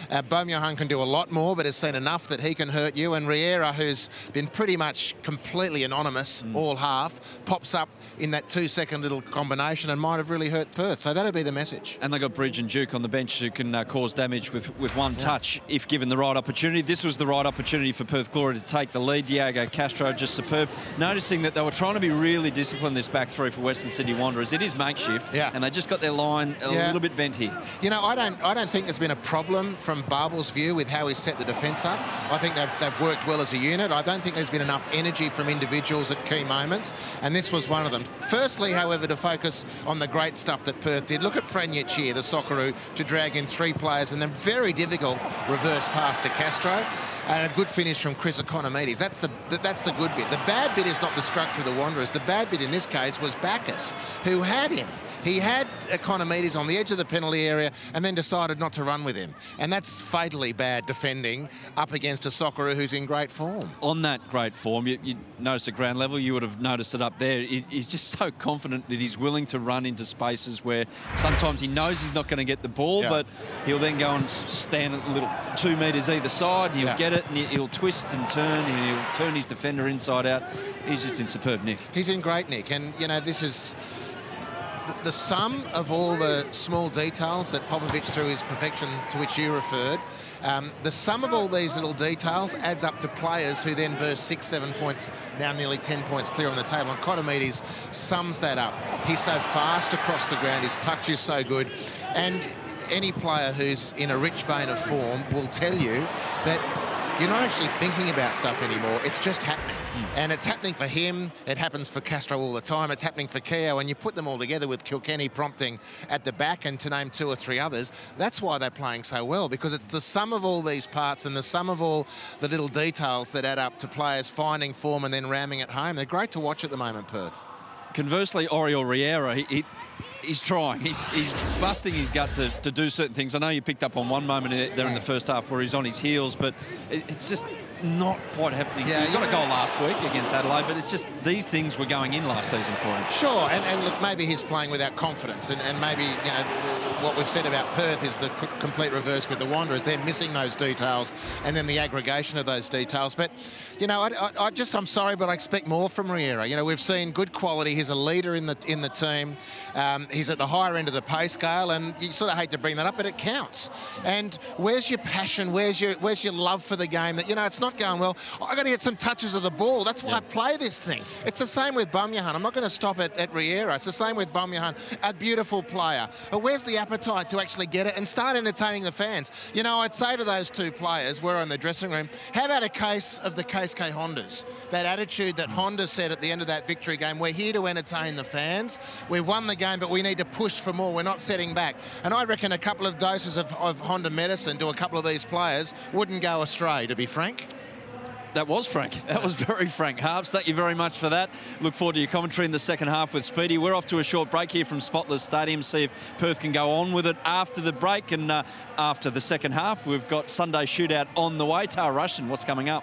that. Baumjohann can do a lot more, but has seen enough that he can hurt you. And Riera, who's been pretty much completely anonymous all half, pops up in that 2-second little combination and might have really hurt Perth. So that'll be the message. And they've got Bridge and Duke on the bench who can cause damage with one touch if given the right opportunity. This was the right opportunity for Perth Glory to take the lead. Diego Castro just superb. Noticing that they were trying to be really disciplined this back three for Western Sydney Wanderers. It is makeshift, and they just got their line a little bit bent here. You know, I don't think there's been a problem from Barbel's view with how he set the defence up. I think they've worked well as a unit. I don't think there's been enough energy from individuals at key moments, and this was one of them. Firstly, however, to focus on the great stuff that Perth did. Look at Frenic here, the Socceroo, to drag in 3 players, and then very difficult reverse pass to Castro, and a good finish from Chris Economides. That's the good bit. The bad bit is not the structure of the Wanderers. The bad bit in this case was Bacchus, who had him. He had Economides on the edge of the penalty area and then decided not to run with him. And that's fatally bad defending up against a Socceroo who's in great form. On that great form, you noticed at ground level, you would have noticed it up there. He's just so confident that he's willing to run into spaces where sometimes he knows he's not going to get the ball, but he'll then go and stand a little 2 metres either side, and he'll get it, and he'll twist and turn, and he'll turn his defender inside out. He's just in superb nick. He's in great nick, and, you know, this is the sum of all the small details that Popovich, through his perfection to which you referred, the sum of all these little details adds up to players who then burst 6-7 points, now nearly 10 points clear on the table. And Economides sums that up. He's so fast across the ground, his touch is so good, and any player who's in a rich vein of form will tell you that you're not actually thinking about stuff anymore. It's just happening. And it's happening for him. It happens for Castro all the time. It's happening for Keogh. And you put them all together with Kilkenny prompting at the back, and to name 2 or 3 others, that's why they're playing so well, because it's the sum of all these parts and the sum of all the little details that add up to players finding form and then ramming it home. They're great to watch at the moment, Perth. Conversely, Oriol Riera, he's trying. He's busting his gut to do certain things. I know you picked up on one moment there in the first half where he's on his heels, but it's just not quite happening. Yeah, He got a goal last week against Adelaide, but it's just these things were going in last season for him. Sure, and look, maybe he's playing without confidence, and maybe, you know, what we've said about Perth is the complete reverse with the Wanderers. They're missing those details, and then the aggregation of those details. But, you know, I'm sorry, but I expect more from Riera. You know, we've seen good quality. He's a leader in the team. He's at the higher end of the pay scale, and you sort of hate to bring that up, but it counts. And where's your passion? Where's your love for the game? That, you know, it's not going well. I got to get some touches of the ball. That's why I play this thing. It's the same with Bumyahan. I'm not going to stop at Riera. It's the same with Bumyahan. A beautiful player. But where's the appetite to actually get it and start entertaining the fans? You know, I'd say to those two players, we're in the dressing room, how about a case of the KSK Hondas? That attitude that Honda said at the end of that victory game, we're here to entertain the fans. We've won the game, but we need to push for more. We're not setting back. And I reckon a couple of doses of Honda medicine to a couple of these players wouldn't go astray, to be frank. That was frank. That was very frank. Harps, thank you very much for that. Look forward to your commentary in the second half with Speedy. We're off to a short break here from Spotless Stadium, see if Perth can go on with it after the break. And after the second half, we've got Sunday Shootout on the way. Tara Rushton, what's coming up?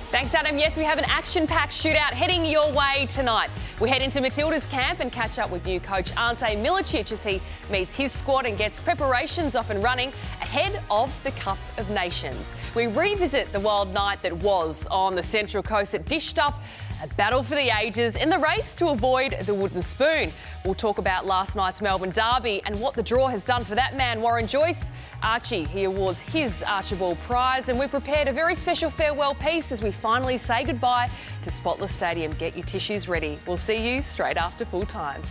Thanks, Adam. Yes, we have an action-packed shootout heading your way tonight. We head into Matilda's camp and catch up with new coach Ante Milicic as he meets his squad and gets preparations off and running ahead of the Cup of Nations. We revisit the wild night that was on the Central Coast that dished up a battle for the ages in the race to avoid the wooden spoon. We'll talk about last night's Melbourne derby and what the draw has done for that man, Warren Joyce. Archie, he awards his Archibald Prize, and we prepared a very special farewell piece as we finally say goodbye to Spotless Stadium. Get your tissues ready. We'll see you straight after full time.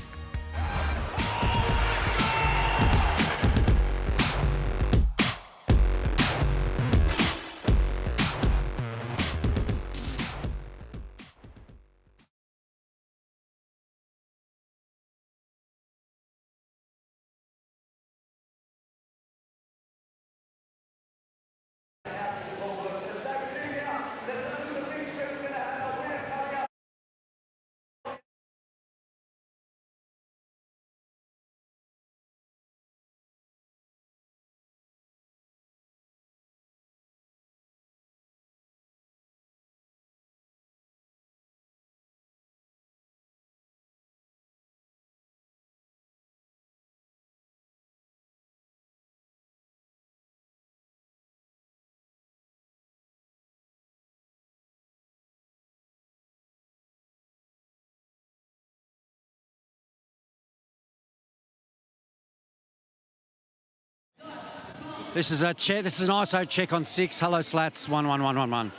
This is a check. This is an ISO check on 6. Hello, Slats. 11111.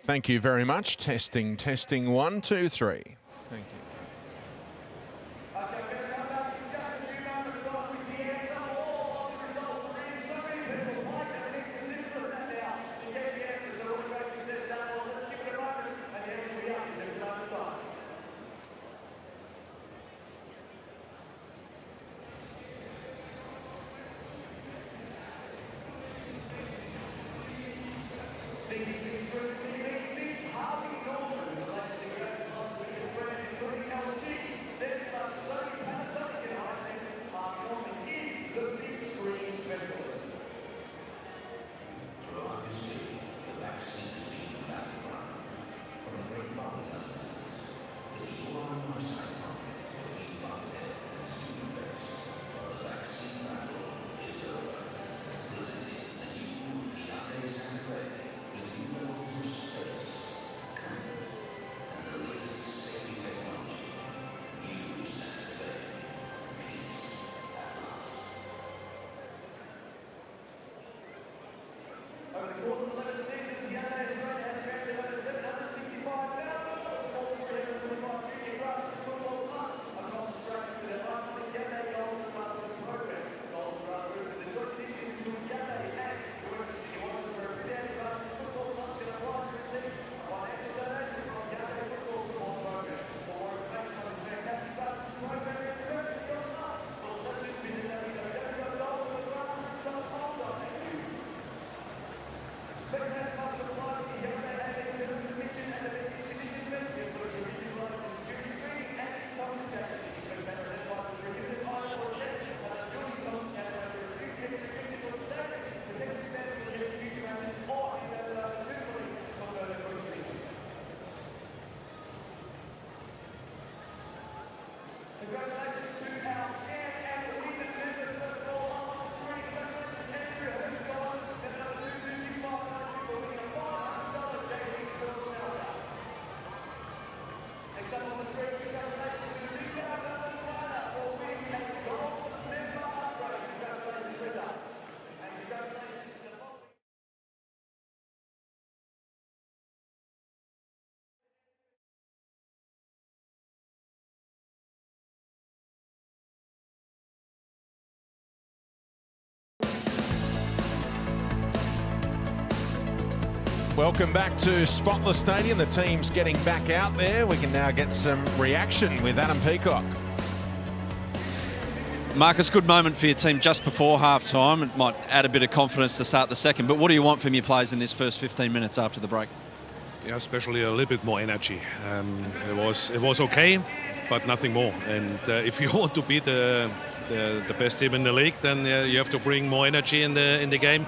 Thank you very much. Testing, 1, 2, 3. Thank you. Welcome back to Spotless Stadium. The team's getting back out there. We can now get some reaction with Adam Peacock. Marcus, good moment for your team just before half-time. It might add a bit of confidence to start the second, but what do you want from your players in this first 15 minutes after the break? Yeah, especially a little bit more energy. It was okay, but nothing more. And if you want to be the best team in the league, then you have to bring more energy in the game,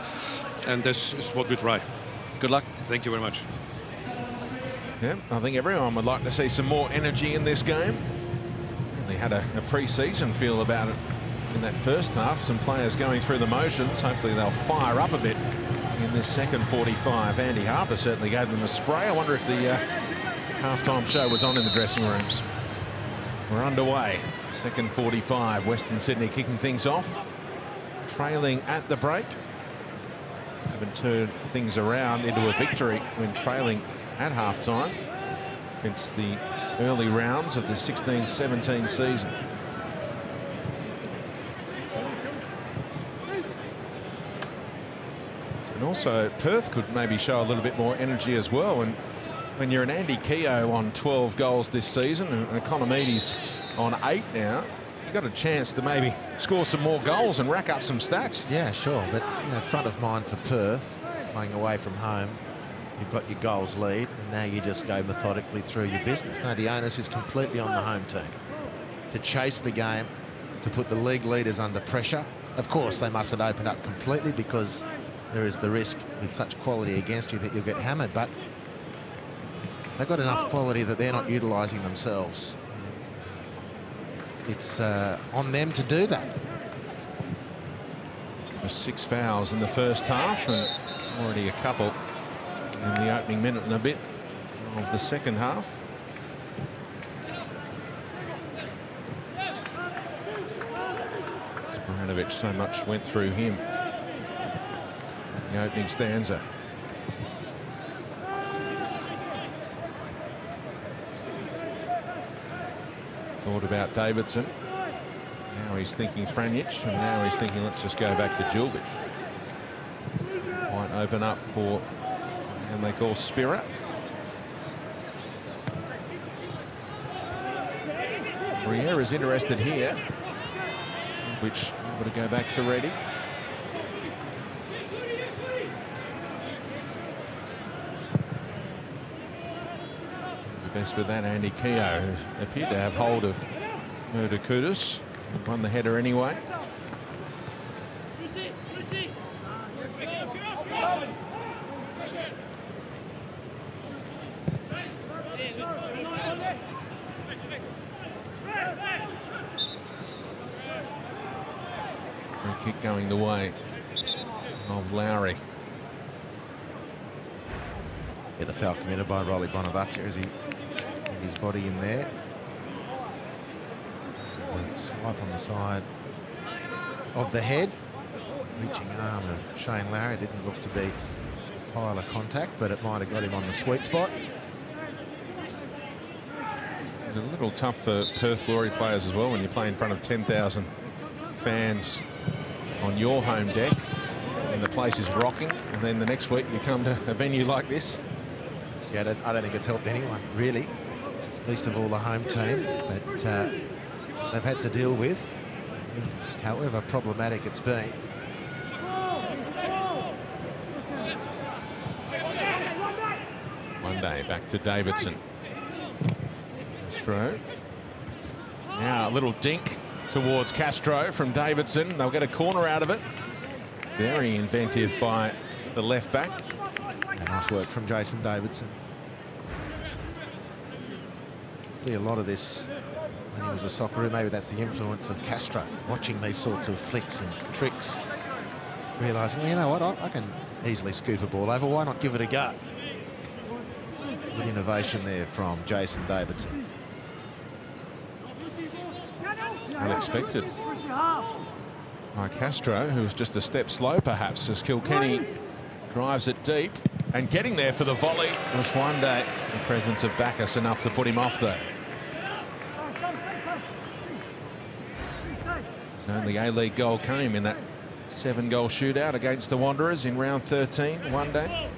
and this is what we try. Good luck. Thank you very much. Yeah, I think everyone would like to see some more energy in this game. They had a pre-season feel about it in that first half. Some players going through the motions. Hopefully they'll fire up a bit in this second 45. Andy Harper certainly gave them a spray. I wonder if the halftime show was on in the dressing rooms. We're underway. Second 45. Western Sydney kicking things off. Trailing at the break. Haven't turned things around into a victory when trailing at halftime since the early rounds of the 16-17 season. And also Perth could maybe show a little bit more energy as well. And when you're an Andy Keogh on 12 goals this season and Economides on 8 now, you've got a chance to maybe score some more goals and rack up some stats. Yeah, sure, but front of mind for Perth, playing away from home, you've got your goals lead, and now you just go methodically through your business. No, the onus is completely on the home team to chase the game, to put the league leaders under pressure. Of course, they mustn't open up completely because there is the risk with such quality against you that you'll get hammered, but they've got enough quality that they're not utilising themselves. It's on them to do that. 6 fouls in the first half and already a couple in the opening minute and a bit of the second half. Spranovic, so much went through him in the opening stanza. Thought about Davidson. Now he's thinking Franjic, and now he's thinking let's just go back to Djulbic. Might open up for, and they call Spira. Briere is interested here. Which able to go back to Reddy. Best with that, Andy Keogh, who appeared to have hold of Murdakudis. Won the header anyway. Free kick going the way of Lowry. Yeah, the foul committed by Rolly Bonavazzi as he had his body in there. The swipe on the side of the head. Reaching arm of Shane Lowry didn't look to be Tyler contact, but it might have got him on the sweet spot. It's a little tough for Perth Glory players as well when you play in front of 10,000 fans on your home deck and the place is rocking, and then the next week you come to a venue like this. Yeah, I don't think it's helped anyone, really. Least of all the home team that they've had to deal with, however problematic it's been. One day back to Davidson. Castro. Now a little dink towards Castro from Davidson. They'll get a corner out of it. Very inventive by the left back. Nice work from Jason Davidson. See a lot of this when he was a Socceroo. Maybe that's the influence of Castro, watching these sorts of flicks and tricks, realising, well, you know what, I can easily scoop a ball over. Why not give it a go? Good innovation there from Jason Davidson. Unexpected by Castro, who was just a step slow perhaps, as Kilkenny drives it deep, and getting there for the volley was one day. The presence of Bacchus enough to put him off though. His only A-League goal came in that 7-goal shootout against the Wanderers in round 13 one day.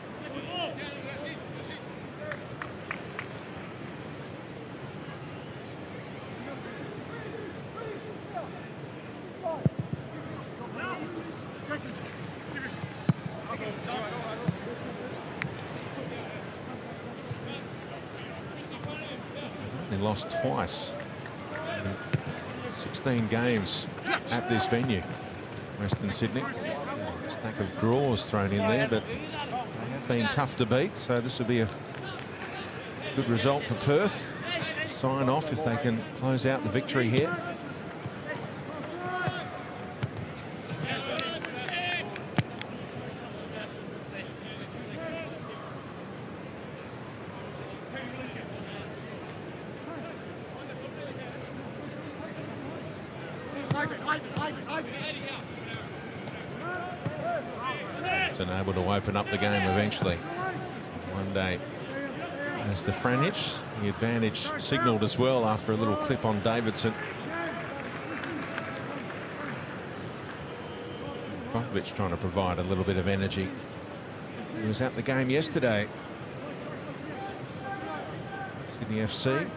They lost twice in 16 games at this venue, Western Sydney. A stack of draws thrown in there, but they have been tough to beat, so this will be a good result for Perth. Sign off if they can close out the victory here. It's able to open up the game eventually. One day. There's the Franich. The advantage signalled as well after a little clip on Davidson. Popovic trying to provide a little bit of energy. He was at the game yesterday. Sydney FC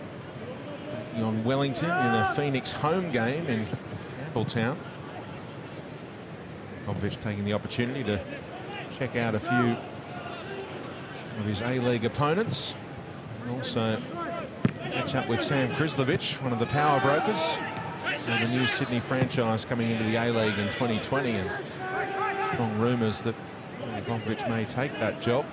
taking on Wellington in a Phoenix home game in Campbelltown. Popovic taking the opportunity to check out a few of his A-League opponents, and also catch up with Sam Krislovich, one of the power brokers for the new Sydney franchise coming into the A-League in 2020, and strong rumours that Popovic may take that job.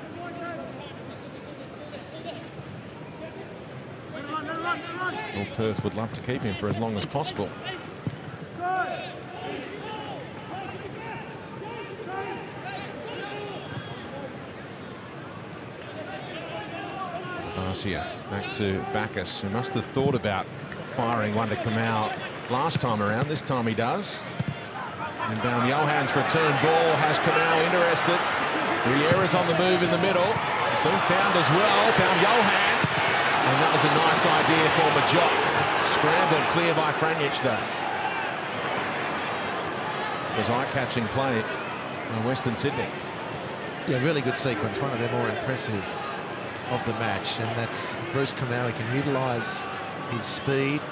Well, Perth would love to keep him for as long as possible. Back to Bacchus, who must have thought about firing one to Kamau last time around. This time he does. And Baum Johan's return ball has Kamau interested. Riera's on the move in the middle. He's been found as well. Baum Johan. And that was a nice idea for Majok. Scrambled clear by Franich though. It was eye-catching play by Western Sydney. Yeah, really good sequence. One of their more impressive of the match, and that's Bruce Kamau. He can utilise his speed,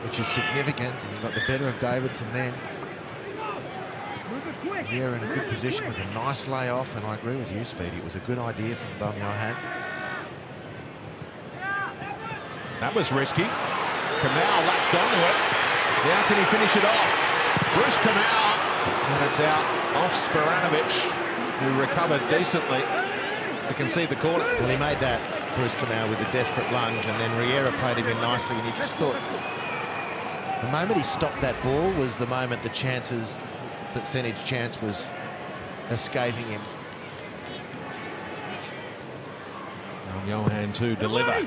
which is significant, and he got the better of Davidson then. Here in a good position with a nice layoff, and I agree with you, Speedy. It was a good idea from Baum Johan. That was risky. Kamau latched onto it. Now can he finish it off? Bruce Kamau, and it's out off Sporanovic, who recovered decently. You can see the corner. Well, he made that, Bruce Kamau, with a desperate lunge, and then Riera played him in nicely, and he just thought the moment he stopped that ball was the moment the percentage chance was escaping him. Now Johan to deliver.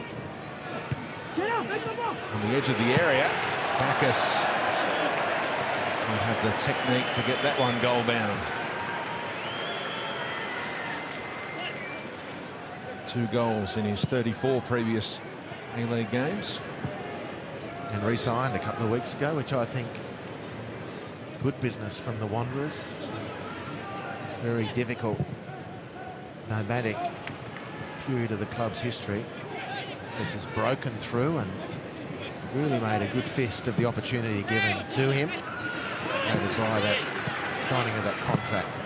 On the edge of the area, Bacchus will have the technique to get that one goal bound. 2 goals in his 34 previous A-League games. And re-signed a couple of weeks ago, which I think is good business from the Wanderers. It's a very difficult, nomadic period of the club's history. This has broken through and really made a good fist of the opportunity given to him. Aided by that signing of that contract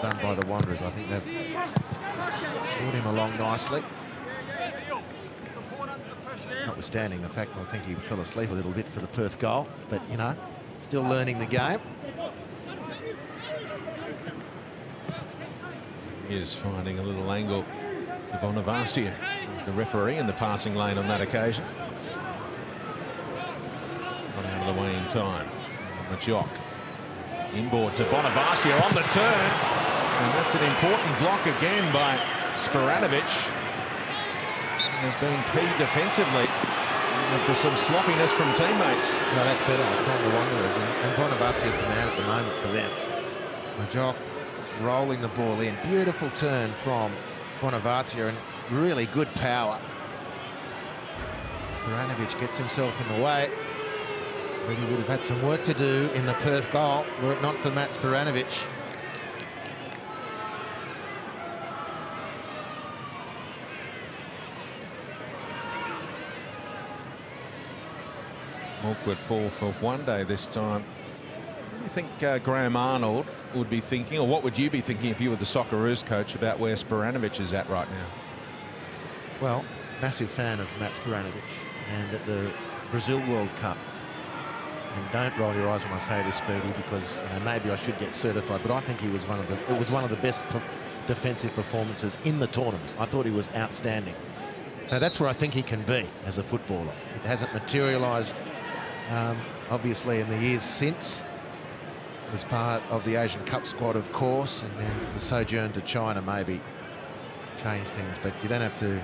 done by the Wanderers. I think they've brought him along nicely. Notwithstanding the fact I think he fell asleep a little bit for the Perth goal, but you know, still learning the game. He is finding a little angle to Bonavacia, who's the referee in the passing lane on that occasion. other way in time. Majock. Inboard to Bonavacia on the turn. And that's an important block again by Sporanovic. Has been key defensively after some sloppiness from teammates. No, that's better from the Wanderers. And Bonavacia is the man at the moment for them. Majock rolling the ball in. Beautiful turn from Bonavacia and really good power. Sporanovic gets himself in the way. But he would have had some work to do in the Perth goal were it not for Matt Sporanovic. Awkward fall for one day this time. What do you think Graham Arnold would be thinking, or what would you be thinking if you were the Socceroos coach about where Sporanovic is at right now? Well, massive fan of Matt Sporanovic, and at the Brazil World Cup, and don't roll your eyes when I say this, Speedy, because maybe I should get certified, but I think it was one of the best defensive performances in the tournament. I thought he was outstanding. So that's where I think he can be as a footballer. It hasn't materialised, obviously, in the years since. It was part of the Asian Cup squad, of course, and then the sojourn to China maybe changed things, but you don't have to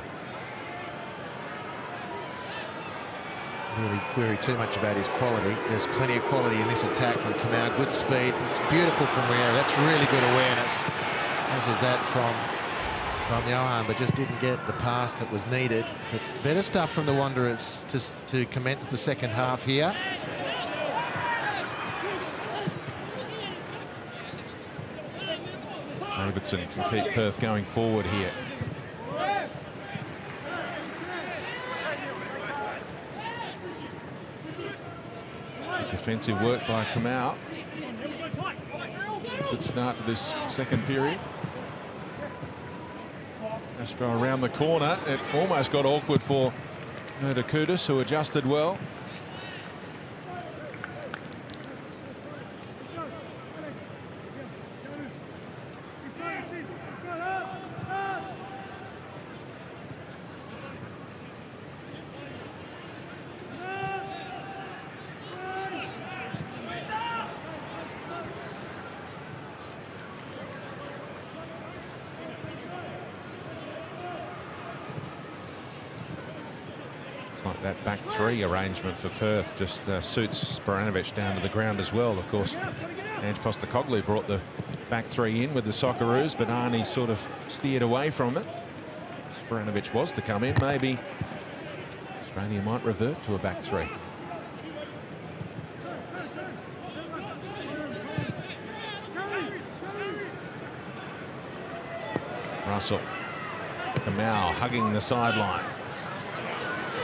really query too much about his quality. There's plenty of quality in this attack from Kamau. Good speed. It's beautiful from Riera. That's really good awareness. As is that from Johan, but just didn't get the pass that was needed. But better stuff from the Wanderers to commence the second half here. Davidson can keep Perth going forward here. Defensive work by Kamau. Good start to this second period. Castro around the corner. It almost got awkward for Kudus, who adjusted well. Like that back three arrangement for Perth just suits Sporanovic down to the ground as well. Of course, Ange Postecoglou brought the back three in with the Socceroos, but Arnie sort of steered away from it. Sporanovic was to come in. Maybe Australia might revert to a back three. Russell. Kamau hugging the sideline.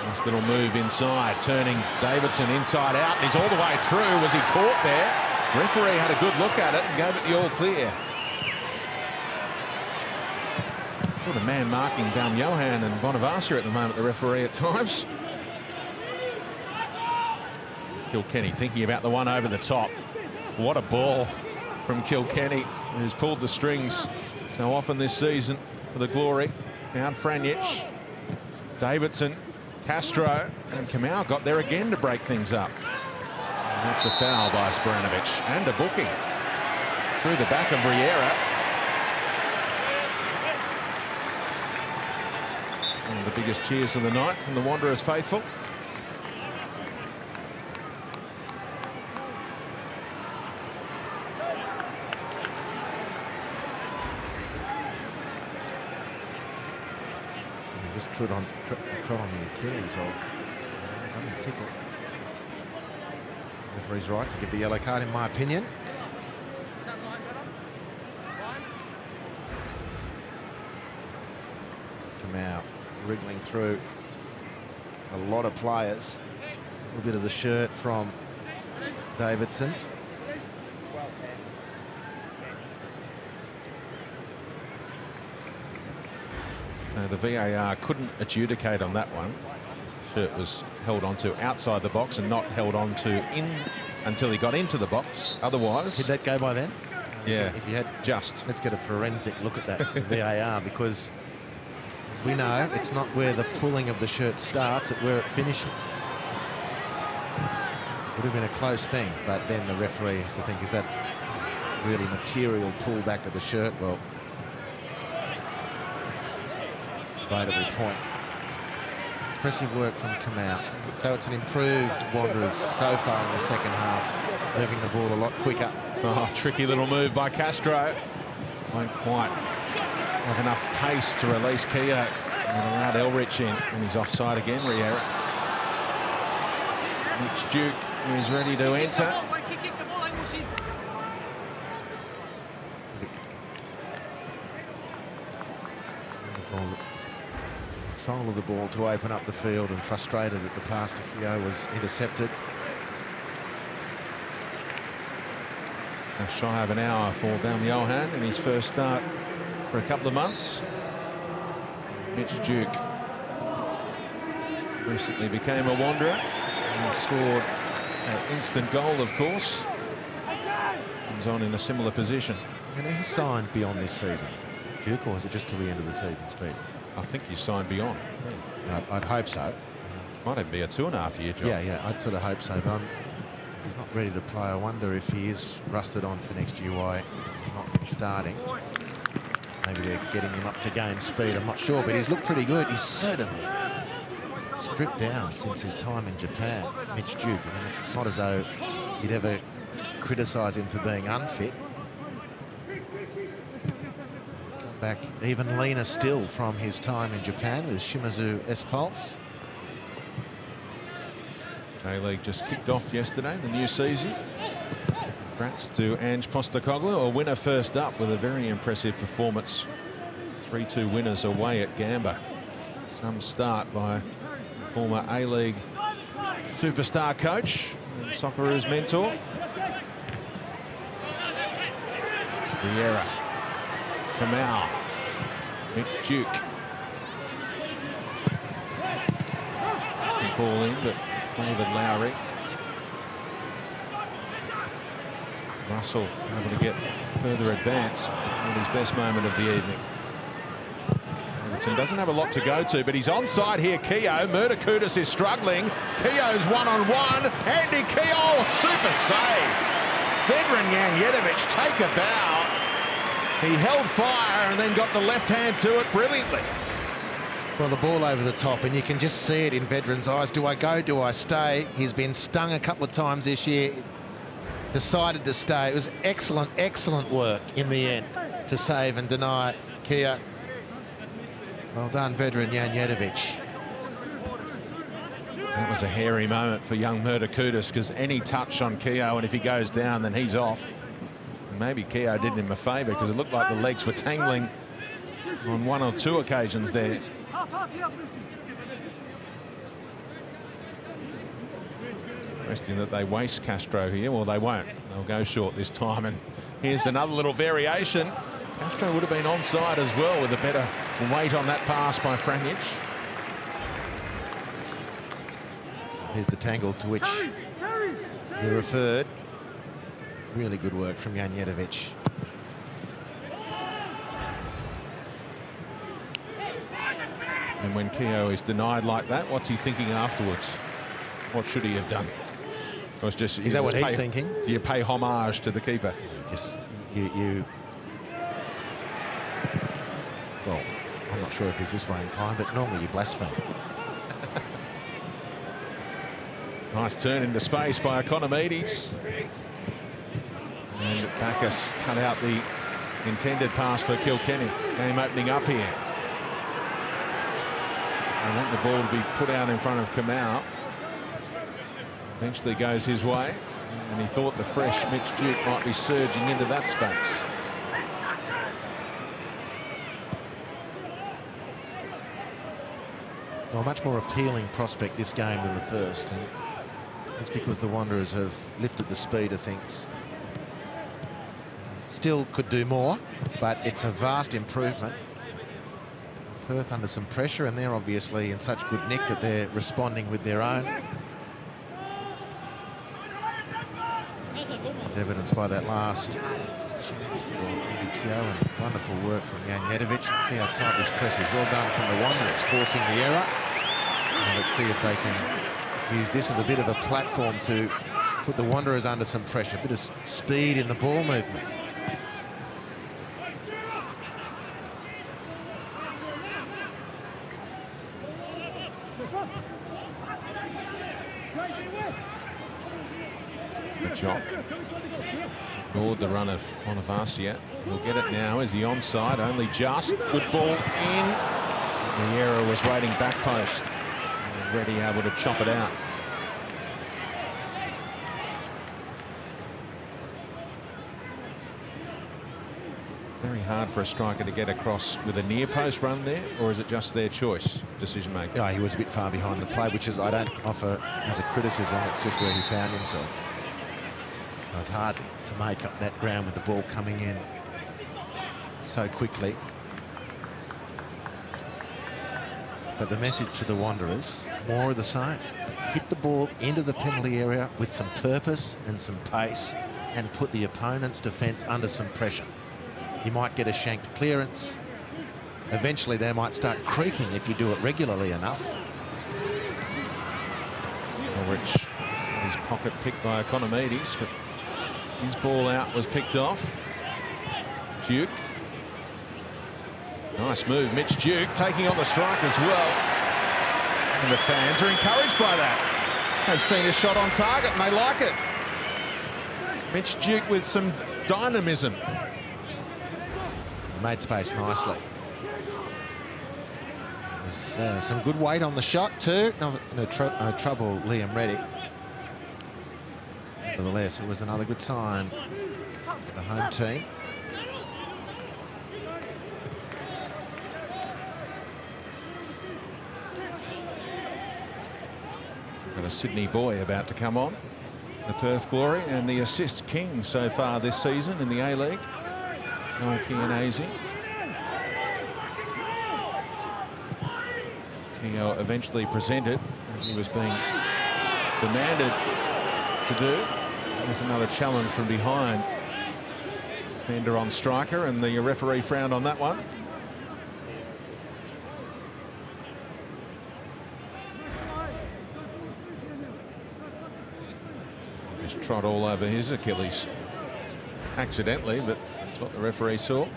Nice little move inside, turning Davidson inside out, and he's all the way through. Was he caught there? Referee had a good look at it and gave it the all clear. Sort of man marking down Johan and Bonavacia at the moment, the referee at times. Kilkenny thinking about the one over the top. What a ball from Kilkenny, who's pulled the strings so often this season for the Glory. Found Franjic, Davidson, Castro, and Kamau got there again to break things up. And that's a foul by Sporanovic and a booking through the back of Riera. One of the biggest cheers of the night from the Wanderers faithful. Trot on the Achilles of doesn't tickle. Referee's right to give the yellow card, in my opinion. It's Kamau wriggling through a lot of players. A little bit of the shirt from Davidson. The VAR couldn't adjudicate on that one. The shirt was held onto outside the box and not held onto in until he got into the box. Otherwise, did that go by then? Yeah, if you had just. Let's get a forensic look at that VAR, because as we know, it's not where the pulling of the shirt starts, it's where it finishes. Would have been a close thing, but then the referee has to think, is that really material pull back of the shirt? Well, debatable point. Impressive work from Kamau. So it's an improved Wanderers so far in the second half, moving the ball a lot quicker. Oh, tricky little move by Castro. Won't quite have enough pace to release Keogh and allowed Elrich in, and he's offside again, Riera. Mitch Duke is ready to enter. Control of the ball to open up the field, and frustrated that the pass to Keogh was intercepted. A shy of an hour for Bam Johan in his first start for a couple of months. Mitch Duke recently became a Wanderer and scored an instant goal, of course. Comes on in a similar position. And he signed beyond this season, Duke, or is it just till the end of the season, Speed? I think he signed beyond. I'd hope so. Might even be a 2.5-year job. Yeah, I'd sort of hope so, but he's not ready to play. I wonder if he is rusted on for next year, why he's not been starting. Maybe they're getting him up to game speed, I'm not sure, but he's looked pretty good. He's certainly stripped down since his time in Japan, Mitch Duke. I mean, it's not as though you'd ever criticise him for being unfit. He's come back even leaner still from his time in Japan with Shimazu S-Pulse. J-League just kicked off yesterday, the new season. Congrats to Ange Postecoglou, a winner first up with a very impressive performance. 3-2 winners away at Gamba. Some start by former A-League superstar coach and Socceroos mentor. Riera, Kamau, Mitch Duke. Some ball in, but favoured Lowry. Russell able to get further advanced in his best moment of the evening. Robertson doesn't have a lot to go to, but he's onside here. Keogh, Murder-Kudus is struggling. Keogh's one-on-one. Andy Keogh, super save. Vedran Janjetovic take a bow. He held fire and then got the left hand to it brilliantly. Well, the ball over the top, and you can just see it in Vedran's eyes. Do I go? Do I stay? He's been stung a couple of times this year. Decided to stay. It was excellent, excellent work in the end to save and deny Keogh. Well done, Vedran Janjetovic. That was a hairy moment for young Murder-Kudus, because any touch on Keogh, and if he goes down, then he's off. And maybe Keogh did him a favour, because it looked like the legs were tangling on one or two occasions there. Interesting that they waste Castro here. Well, they won't. They'll go short this time. And here's another little variation. Castro would have been onside as well with a better weight on that pass by Franjic. Here's the tangle to which you referred. Really good work from Janjetovic. And when Keogh is denied like that, what's he thinking afterwards? What should he have done? Or it's just, is that what he's thinking? Do you pay homage to the keeper? Just you. Well, I'm not sure if he's this way inclined, but normally you blaspheme. Nice turn into space by Economides. And Bacchus cut out the intended pass for Kilkenny. Game opening up here. I want the ball to be put out in front of Kamau. Eventually goes his way, and he thought the fresh Mitch Duke might be surging into that space. Well, a much more appealing prospect this game than the first, and that's because the Wanderers have lifted the speed of things. Still could do more, but it's a vast improvement. Perth under some pressure, and they're obviously in such good nick that they're responding with their own. As evidenced by that last chance for Andy Keogh, and wonderful work from Janjetovic. See how tight this press is. Well done from the Wanderers, forcing the error. And let's see if they can use this as a bit of a platform to put the Wanderers under some pressure. A bit of speed in the ball movement. Jock ignored the run of Bonavacia. He'll get it now. Is he onside? Only just. Good ball in. The error was waiting back post. Reddy able to chop it out. Very hard for a striker to get across with a near post run there, or is it just their choice, decision making? Yeah, he was a bit far behind the play, which is I don't offer as a criticism. It's just where he found himself. It was hard to make up that ground with the ball coming in so quickly. But the message to the Wanderers, more of the same. Hit the ball into the penalty area with some purpose and some pace and put the opponent's defence under some pressure. You might get a shanked clearance. Eventually they might start creaking if you do it regularly enough. Ulrich, his pocket picked by Economides, but his ball out was picked off. Duke. Nice move, Mitch Duke taking on the strike as well. And the fans are encouraged by that. They've seen a shot on target and they like it. Mitch Duke with some dynamism. Made space nicely. There's some good weight on the shot too. No trouble, Liam Reddy. Nevertheless, it was another good sign for the home team. Got a Sydney boy about to come on. The Perth Glory and the assist king so far this season in the A-League. Noel Kianese. Keo eventually presented as he was being demanded to do. There's another challenge from behind. Defender on striker, and the referee frowned on that one. Just trod all over his Achilles. Accidentally, but that's what the referee saw.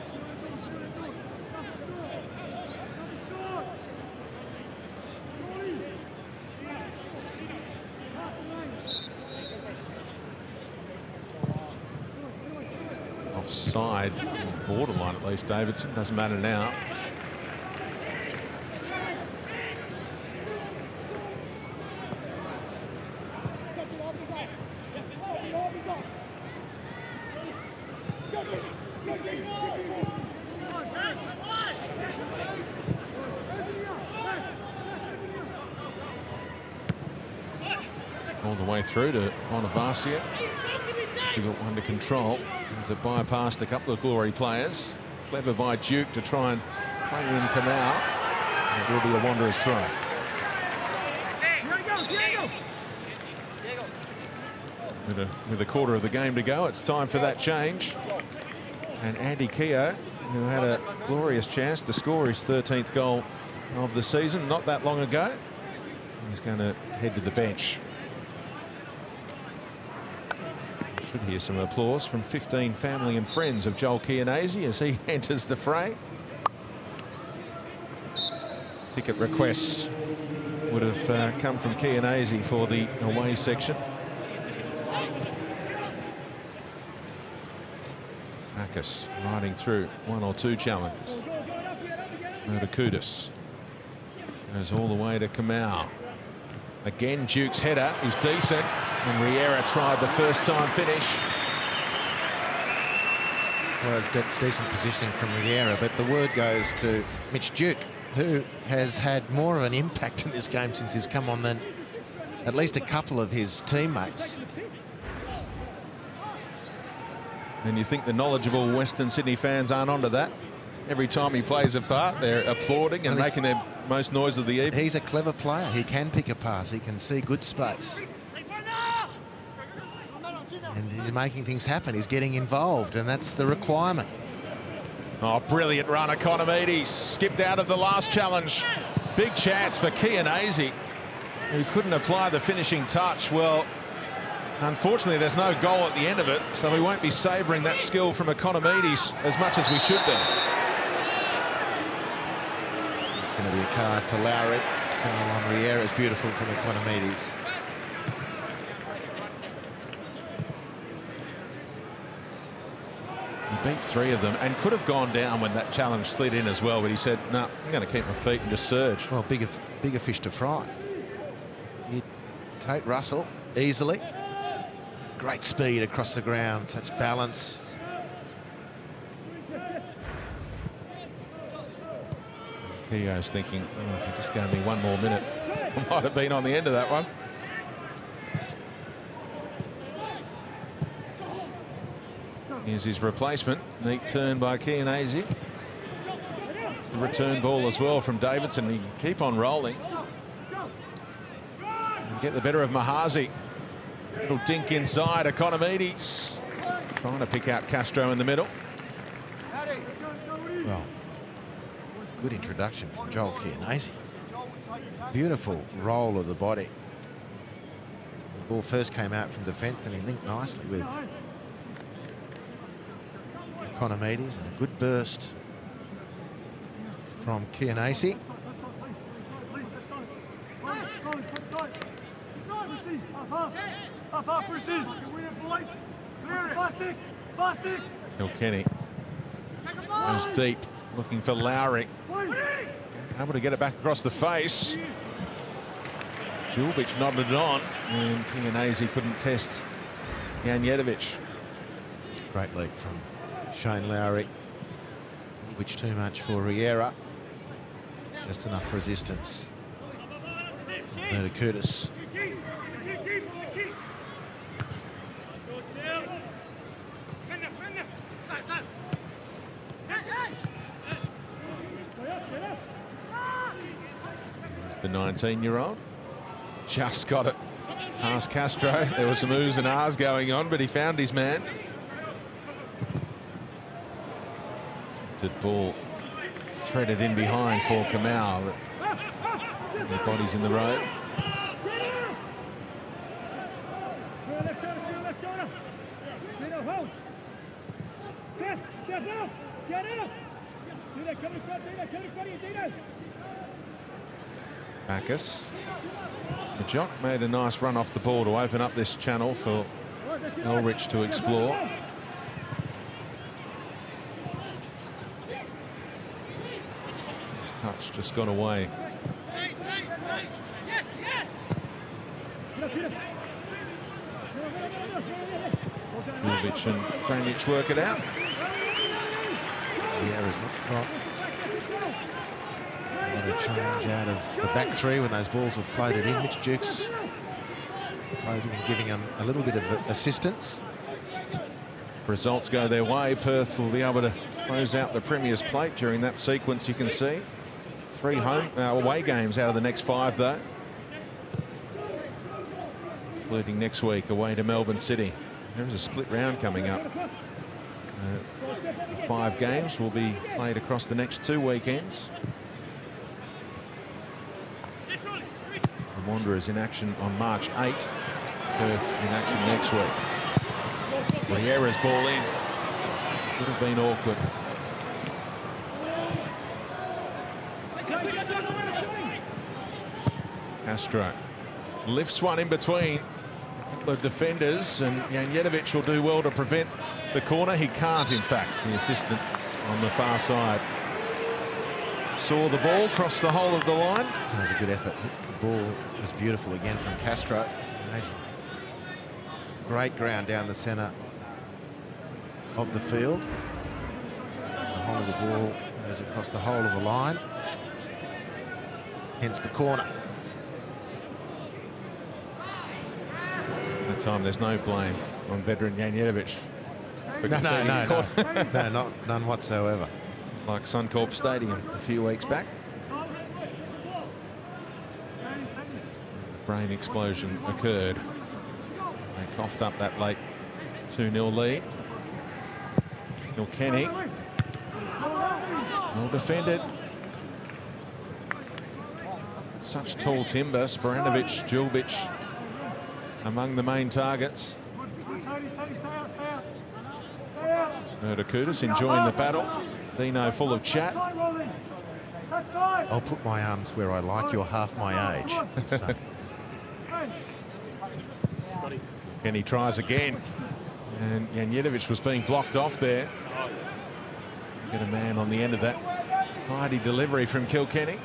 Offside, borderline at least, Davidson. Doesn't matter now. All the way through to Bonavacia. Difficult one to control. As it bypassed a couple of Glory players. Clever by Duke to try and play in Kamau. It will be a Wanderers throw. With a quarter of the game to go, it's time for that change. And Andy Keogh, who had a glorious chance to score his 13th goal of the season not that long ago, he's going to head to the bench. Should hear some applause from 15 family and friends of Joel Kianese as he enters the fray. Ticket requests would have come from Kianese for the away section. Marcus riding through one or two challenges. Murdakudis goes all the way to Kamau. Again, Duke's header is decent, and Riera tried the first time finish. Well, it's decent positioning from Riera, but the word goes to Mitch Duke, who has had more of an impact in this game since he's come on than at least a couple of his teammates. And you think the knowledgeable Western Sydney fans aren't onto that? Every time he plays a part, they're applauding and making their most noise of the evening. He's a clever player. He can pick a pass. He can see good space. And he's making things happen. He's getting involved, and that's the requirement. Oh, brilliant run, Economides. Skipped out of the last challenge. Big chance for Kianese, who couldn't apply the finishing touch. Well, Unfortunately, there's no goal at the end of it, so we won't be savouring that skill from Economides as much as we should be. It's going to be a card for Lowry. Foul on Riera is beautiful from Economides. He beat 3 of them and could have gone down when that challenge slid in as well, but he said, no, I'm going to keep my feet and just surge. Well, bigger fish to fry. He'd take Russell easily. Great speed across the ground, such balance. Keogh's thinking, oh, if you just gave me 1 more minute, I might have been on the end of that one. Here's his replacement. Neat turn by Keogh's. It's the return ball as well from Davidson. He can keep on rolling. And get the better of Mahazi. Little dink inside. Economides trying to pick out Castro in the middle. Well, good introduction from Joel Keogh's. Beautiful roll of the body. The ball first came out from defence, then he linked nicely with Economides, and a good burst from Keogh's. Kilkenny goes deep, looking for Lowry. Able to get it back across the face. Julbic nodded it on, and Keogh's couldn't test Janjetovic. Great lead from Shane Lowry, which too much for Riera. Just enough resistance. Murder Curtis. There's the 19-year-old. Just got it past Castro. There were some oohs and ahs going on, but he found his man. Good ball threaded in behind for Kamau, but their body's in the road. Bacchus. Majock made a nice run off the ball to open up this channel for Elrich to explore. His touch just gone away. Julbic and Franjic work it out. Riera's not got a lot of change out of the back three when those balls were floated in. Mitch Dukes floating and giving them a little bit of assistance. If results go their way, Perth will be able to close out the Premier's plate during that sequence. You can see 3 away games out of the next 5, though, including next week away to Melbourne City. There is a split round coming up. 5 games will be played across the next 2 weekends. The Wanderers in action on March 8. Perth in action next week. Riera's ball in. Could have been awkward. Castro lifts one in between a couple of defenders, and Janjetovic will do well to prevent the corner. He can't, in fact, the assistant on the far side. Saw the ball cross the whole of the line. That was a good effort. The ball was beautiful again from Castro. Amazing. Great ground down the centre of the field. The whole of the ball goes across the whole of the line. Hence the corner. That time there's no blame on veteran Janjetovic. No, none whatsoever. Like Suncorp Stadium a few weeks back. Brain explosion occurred. They coughed up that late 2-0 lead. Kilkenny. Well defended. Such tall timber. Sporanovic, Julbic among the main targets. Murder-Kudus enjoying the battle. Dino full of chat. I'll put my arms where I like. You're half my age. So. Kenny tries again. And Janjetovic was being blocked off there. Get a man on the end of that. Tidy delivery from Kilkenny.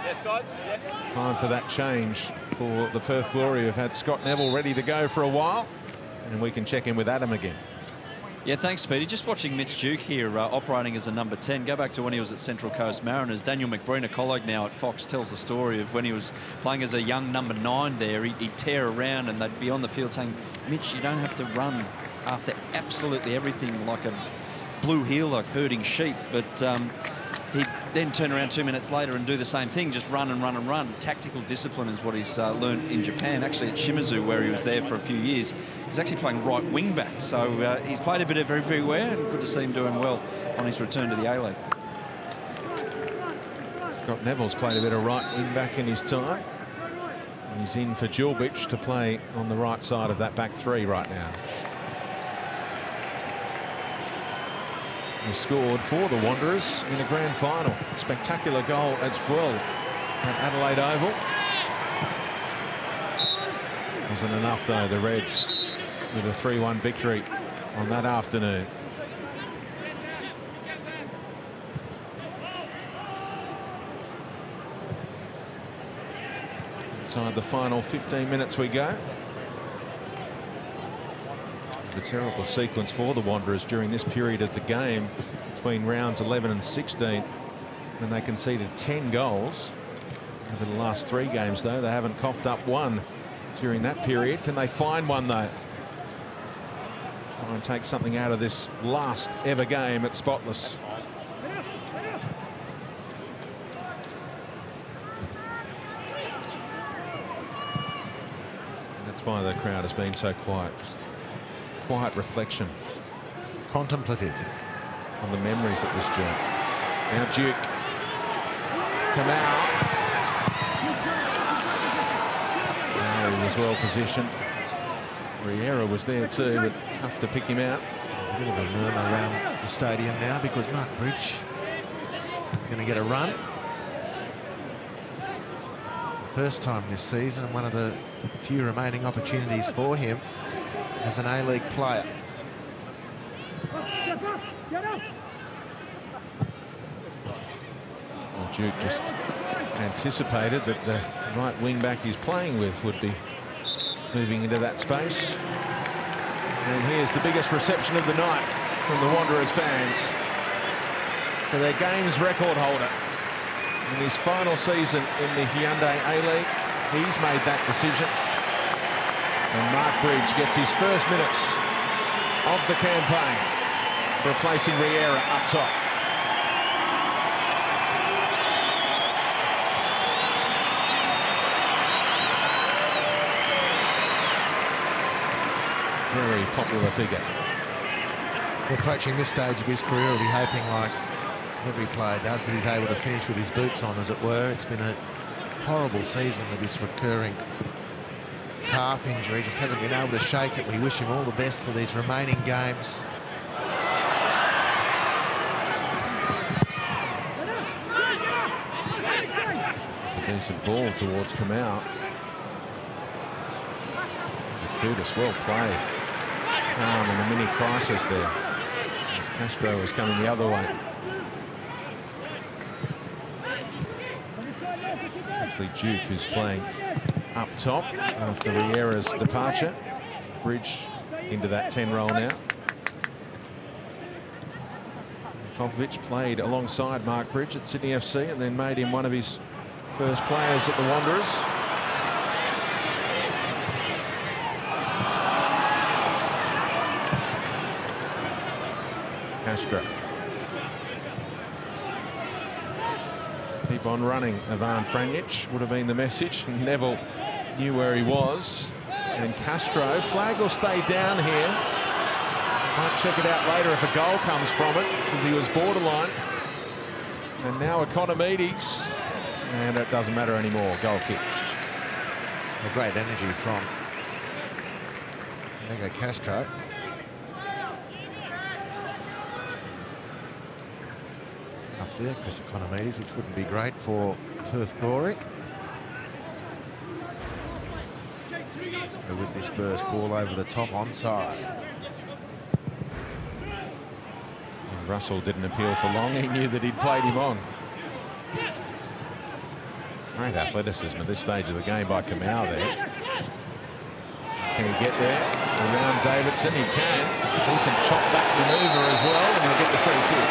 Yes, guys. Yeah. Time for that change for the Perth Glory, who've had Scott Neville ready to go for a while. And we can check in with Adam again. Yeah, thanks, Speedy. Just watching Mitch Duke here operating as a number 10. Go back to when he was at Central Coast Mariners. Daniel McBreen, a colleague now at Fox, tells the story of when he was playing as a young number 9 there. He'd tear around and they'd be on the field saying, Mitch, you don't have to run after absolutely everything like a blue heel, like herding sheep. But he'd then turn around 2 minutes later and do the same thing, just run and run and run. Tactical discipline is what he's learned in Japan. Actually at Shimizu, where he was there for a few years, he's actually playing right wing back. So he's played a bit of everywhere, and good to see him doing well on his return to the A-League. Scott Neville's played a bit of right wing back in his time. He's in for Djulbic to play on the right side of that back three right now. He scored for the Wanderers in a grand final. Spectacular goal as well at Adelaide Oval. Wasn't enough though, the Reds with a 3-1 victory on that afternoon. Inside the final 15 minutes we go. A terrible sequence for the Wanderers during this period of the game between rounds 11 and 16, when they conceded 10 goals. Over the last 3 games, though, they haven't coughed up one during that period. Can they find one, though? Try and take something out of this last ever game at Spotless. That's why the crowd has been so quiet. Just quiet reflection. Contemplative. On the memories at this joint. Now Duke. Come out. Now he was well positioned. Riera was there too, but tough to pick him out. A bit of a murmur around the stadium now because Mark Bridge is going to get a run. First time this season, and one of the few remaining opportunities for him as an A-League player. Well, Duke just anticipated that the right wing back he's playing with would be moving into that space. And here's the biggest reception of the night from the Wanderers fans for their games record holder. In his final season in the Hyundai A-League, he's made that decision. And Mark Bridge gets his first minutes of the campaign, replacing Riera up top. Very popular figure. Approaching this stage of his career, he'll be hoping, like every player does, that he's able to finish with his boots on, as it were. It's been a horrible season with this recurring calf injury. Just hasn't been able to shake it. We wish him all the best for these remaining games. It's a decent ball towards Kamau. Kudus well played. Calm in a mini crisis there, as Castro was coming the other way. Actually, Duke is playing up top after Riera's departure. Bridge into that 10 role now. Popovic played alongside Mark Bridge at Sydney FC and then made him one of his first players at the Wanderers. Castro. Keep on running, Ivan Franjic would have been the message. Neville knew where he was. And Castro, flag will stay down here. Might check it out later if a goal comes from it, because he was borderline. And now Economides, and it doesn't matter anymore, goal kick. A great energy from There go Castro. Up there, Chris Economides, which wouldn't be great for Perth Glory. With this burst ball over the top onside. And Russell didn't appeal for long. He knew that he'd played him on. Great athleticism at this stage of the game by Kamau there. Can he get there? Around Davidson, he can. Decent chop back manoeuvre as well, and he'll get the free kick.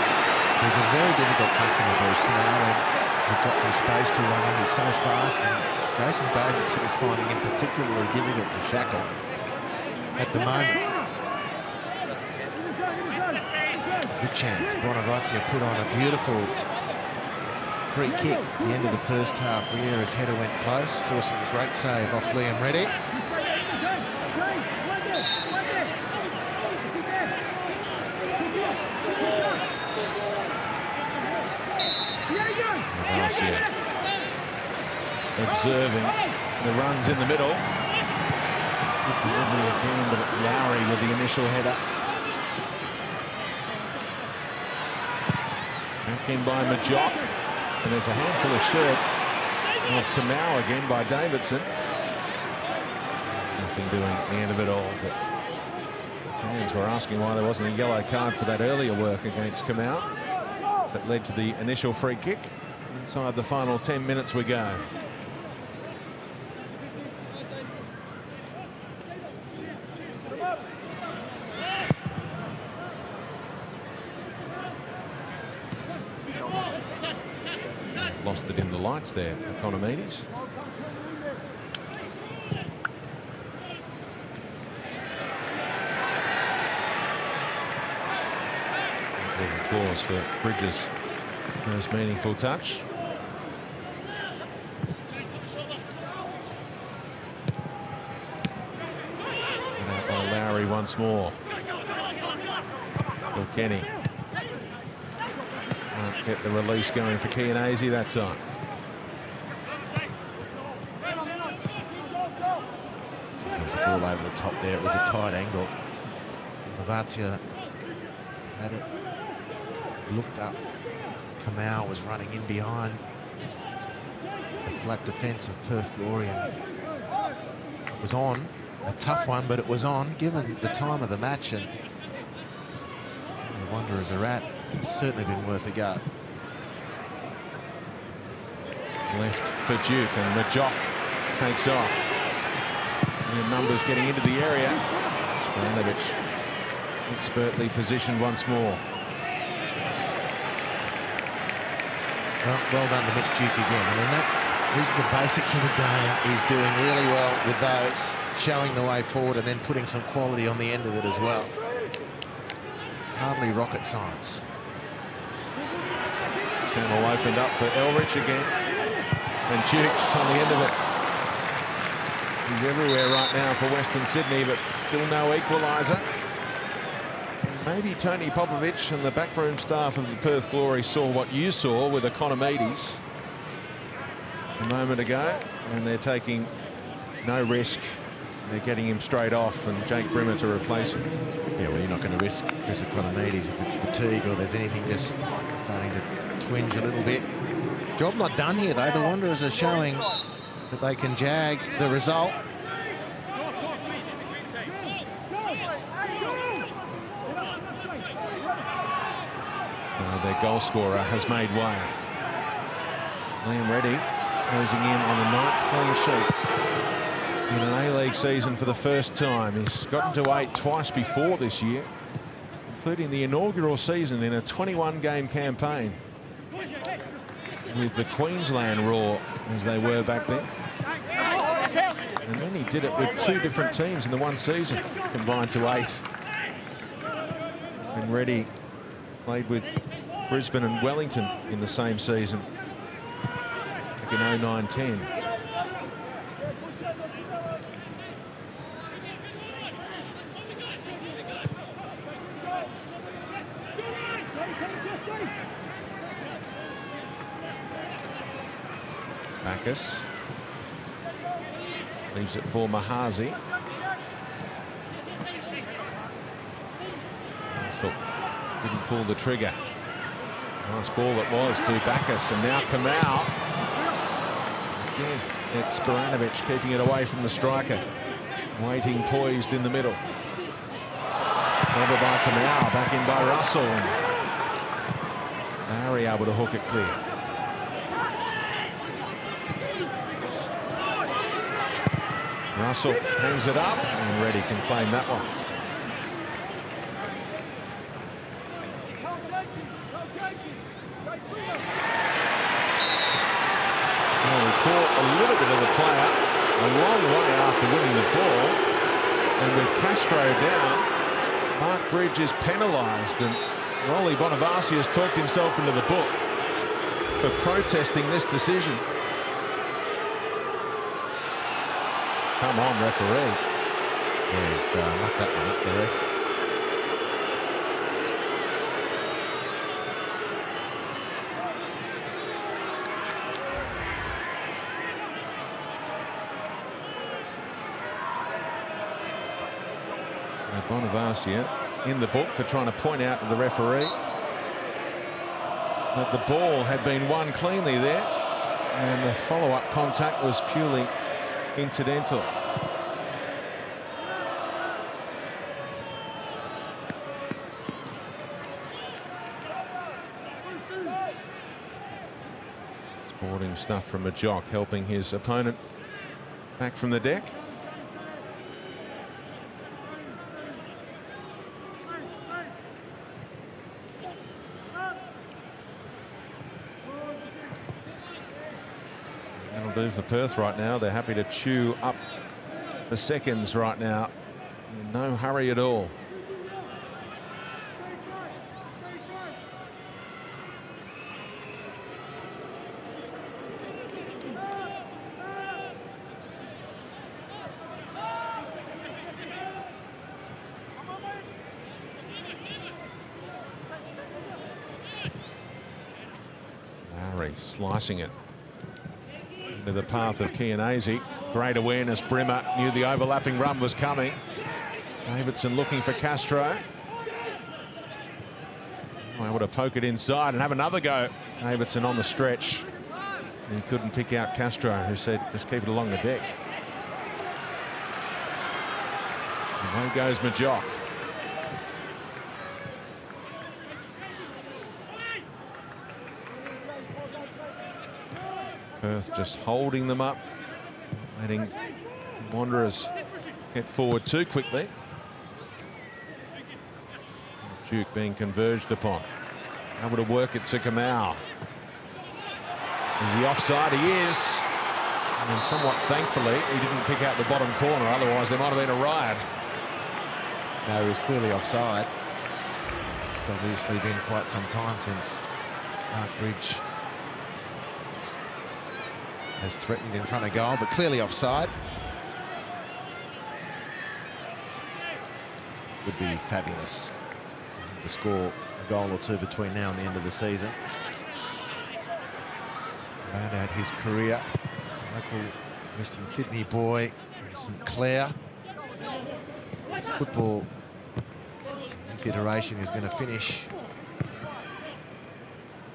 He's a very difficult customer, Bruce Kamau, and he's got some space to run in. He's so fast, and Jason Davidson is finding him particularly difficult to shackle at the moment. It's a good chance. Bonavazia put on a beautiful free kick at the end of the first half. Riera's header went close, forcing a great save off Liam Reddy. Bonavazia observing the runs in the middle. Good delivery again, but it's Lowry with the initial header. Back in by Majok. And there's a handful of shirt of Kamau again by Davidson. Nothing doing at the end of it all, but fans were asking why there wasn't a yellow card for that earlier work against Kamau that led to the initial free kick. Inside the final 10 minutes we go. Lost it in the lights there, Economides. Applause for Bridges' most meaningful touch. And out by Lowry once more. Kilkenny. Can't get the release going for Chianese that time. There was a ball over the top there. It was a tight angle. Bonavazia had it. Looked up. Kamau was running in behind the flat defence of Perth Glory, and it was on. A tough one, but it was on given the time of the match, and the Wanderers are at. It's certainly been worth a go. Left for Duke, and Majok takes off. The numbers getting into the area. Svranovic expertly positioned once more. Well done to Mitch Duke again. I mean, these are the basics of the game. He's doing really well with those, showing the way forward and then putting some quality on the end of it as well. Hardly rocket science. Channel opened up for Elrich again. And Duke's on the end of it. He's everywhere right now for Western Sydney, but still no equaliser. Maybe Tony Popovich and the backroom staff of the Perth Glory saw what you saw with Economides a moment ago, and they're taking no risk. They're getting him straight off, and Jake Brimmer to replace him. Yeah, well, you're not going to risk Chris Economides if it's fatigue or there's anything just starting to twinge a little bit. Job not done here, though. The Wanderers are showing that they can jag the result. So their goal scorer has made way. Liam Reddy closing in on a 9th clean sheet in an A-League season for the first time. He's gotten to 8 twice before this year, including the inaugural season in a 21-game campaign with the Queensland Roar, as they were back then. And then he did it with 2 different teams in the one season, combined to 8. And Reddy played with Brisbane and Wellington in the same season, back in 09-10. Bacchus leaves it for Mahazi. So didn't pull the trigger. Nice ball it was to Bacchus, and now Kamau. Again, it's Sporanovic keeping it away from the striker. Waiting poised in the middle. Over by Kamau, back in by Russell. And Barry able to hook it clear. Russell hangs it up, and Reddy can claim that one. Well, we caught a little bit of the player a long way after winning the ball, and with Castro down, Mark Bridge is penalised, and Rolly Bonavasi has talked himself into the book for protesting this decision. Come on, referee. There's knocked that one up, the ref. Bonavacia in the book for trying to point out to the referee that the ball had been won cleanly there, and the follow-up contact was purely incidental. Sporting stuff from a jock, helping his opponent back from the deck. Do for Perth right now. They're happy to chew up the seconds right now. No hurry at all. Murray slicing it to the path of Chianese. Great awareness. Brimmer knew the overlapping run was coming. Davidson looking for Castro. Able to poke it inside and have another go. Davidson on the stretch. He couldn't pick out Castro, who said just keep it along the deck. Away goes Majock. Perth just holding them up, letting Wanderers get forward too quickly. Duke being converged upon. Able to work it to Kamau. Is he offside? He is. And somewhat thankfully, he didn't pick out the bottom corner, otherwise there might have been a riot. No, he was clearly offside. It's obviously been quite some time since Mark Bridge has threatened in front of goal, but clearly offside. Would be fabulous to score a goal or two between now and the end of the season. Round out his career, local Western Sydney boy from St Clair. His football, this iteration, is going to finish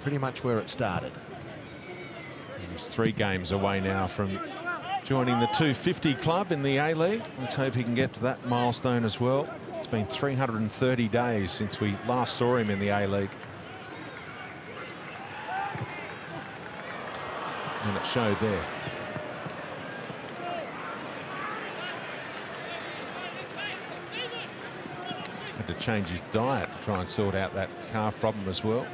pretty much where it started. He's 3 games away now from joining the 250 club in the A-League. Let's hope he can get to that milestone as well. It's been 330 days since we last saw him in the A-League. And it showed there. Had to change his diet to try and sort out that calf problem as well.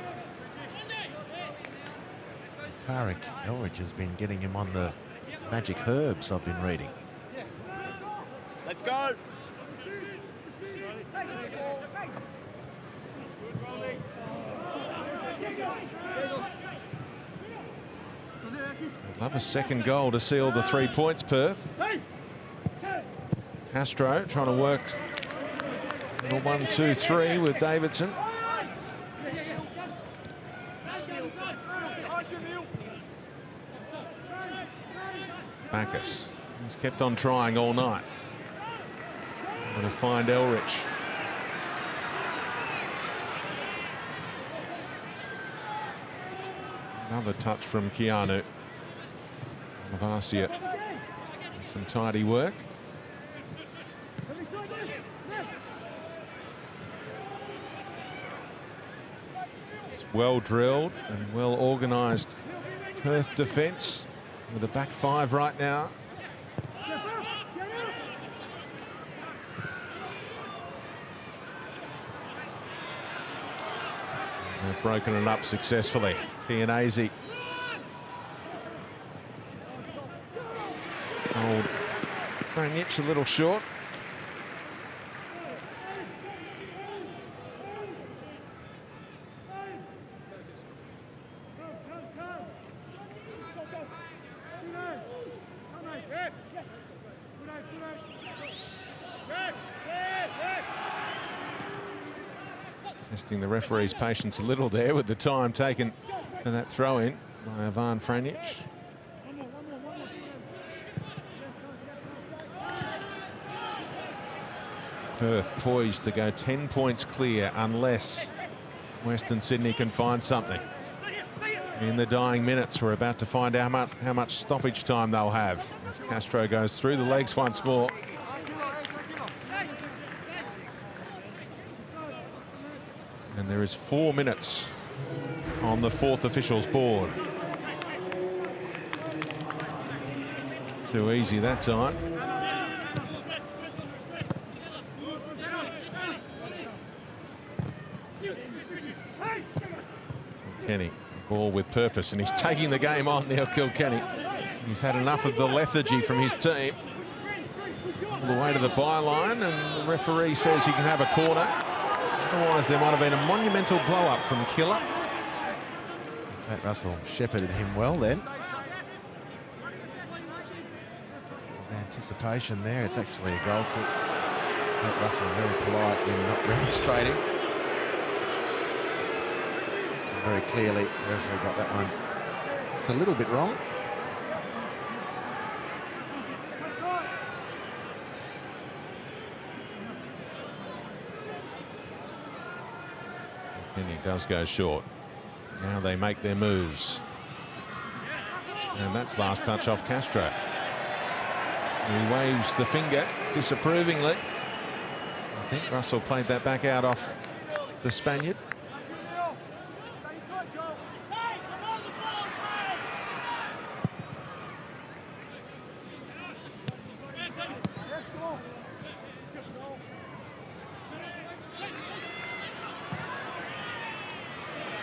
Tarek Elridge has been getting him on the magic herbs, I've been reading. Let's go. I'd love a second goal to seal the 3 points, Perth. Castro trying to work a 1-2-3 with Davidson. Bacchus, he's kept on trying all night. Going to find Elrich. Another touch from Keanu. Lavasia. Some tidy work. It's well drilled and well organised Perth defence with a back five right now. They've broken it up successfully. Pianese. Sold Franjic a little short. Testing the referee's patience a little there with the time taken for that throw in by Ivan Franjic. Perth poised to go 10 points clear unless Western Sydney can find something. In the dying minutes, we're about to find out how much stoppage time they'll have as Castro goes through the legs once more. And there is 4 minutes on the fourth official's board. Too easy that time. Kilkenny, ball with purpose, and he's taking the game on now, Kilkenny. He's had enough of the lethargy from his team. All the way to the byline, and the referee says he can have a corner. Otherwise, there might have been a monumental blow-up from Killer. Matt Russell shepherded him well then. Anticipation there. It's actually a goal kick. Matt Russell very polite in not demonstrating. Very clearly, the referee got that one. It's a little bit wrong. And he does go short. Now they make their moves. And that's last touch off Castro. He waves the finger disapprovingly. I think Russell played that back out off the Spaniard.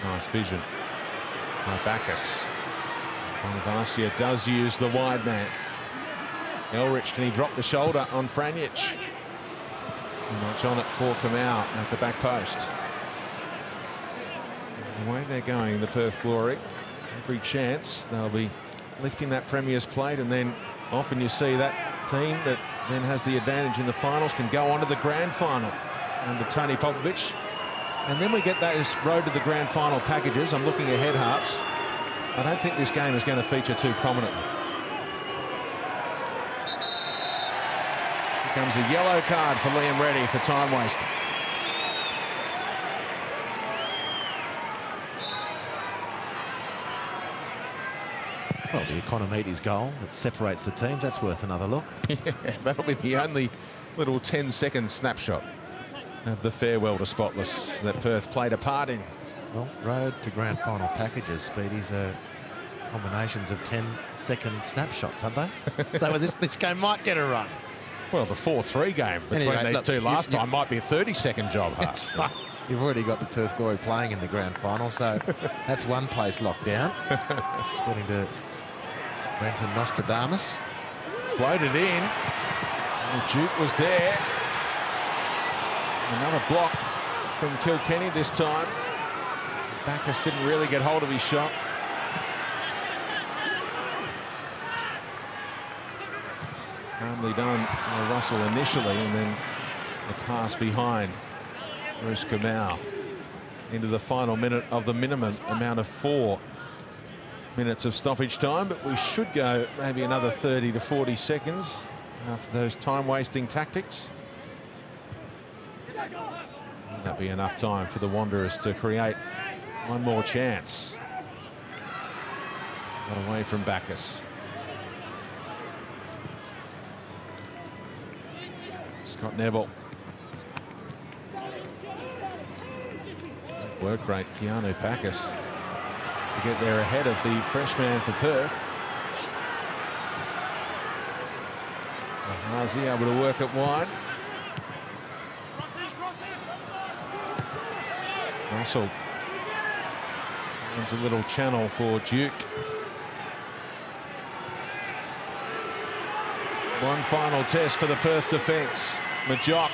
Nice vision by Bacchus. Bonavacia does use the wide man. Elrich, can he drop the shoulder on Franjic? Too much on it for Kamau at the back post. The way they're going, the Perth Glory, every chance they'll be lifting that Premier's plate, and then often you see that team that then has the advantage in the finals can go on to the grand final under Tony Popovic. And then we get those road to the grand final packages. I'm looking ahead, Harps. I don't think this game is going to feature too prominently. Here comes a yellow card for Liam Reddy for time wasting. Well, the Economides goal that separates the teams, that's worth another look. Yeah, that'll be the only little 10-second snapshot of the farewell to Spotless that Perth played a part in. Well, road to grand final packages, Speedies, are combinations of 10-second snapshots, aren't they? So this game might get a run. Well, the 4-3 game between Anyway, these look, two last time might be a 30-second job, Huss. You've already got the Perth Glory playing in the grand final, so that's one place locked down. According to Brenton Nostradamus. Floated in. The Duke was there. Another block from Kilkenny this time. Bacchus didn't really get hold of his shot. Calmly done by Russell initially, and then the pass behind Bruce Kamau into the final minute of the minimum amount of 4 minutes of stoppage time, but we should go maybe another 30 to 40 seconds after those time-wasting tactics. That'd be enough time for the Wanderers to create one more chance. Got away from Bacchus. Scott Neville. Work rate, Keanu Bacchus, to get there ahead of the freshman for Perth. Hazy able to work it wide. Russell finds a little channel for Duke. One final test for the Perth defence. Majock.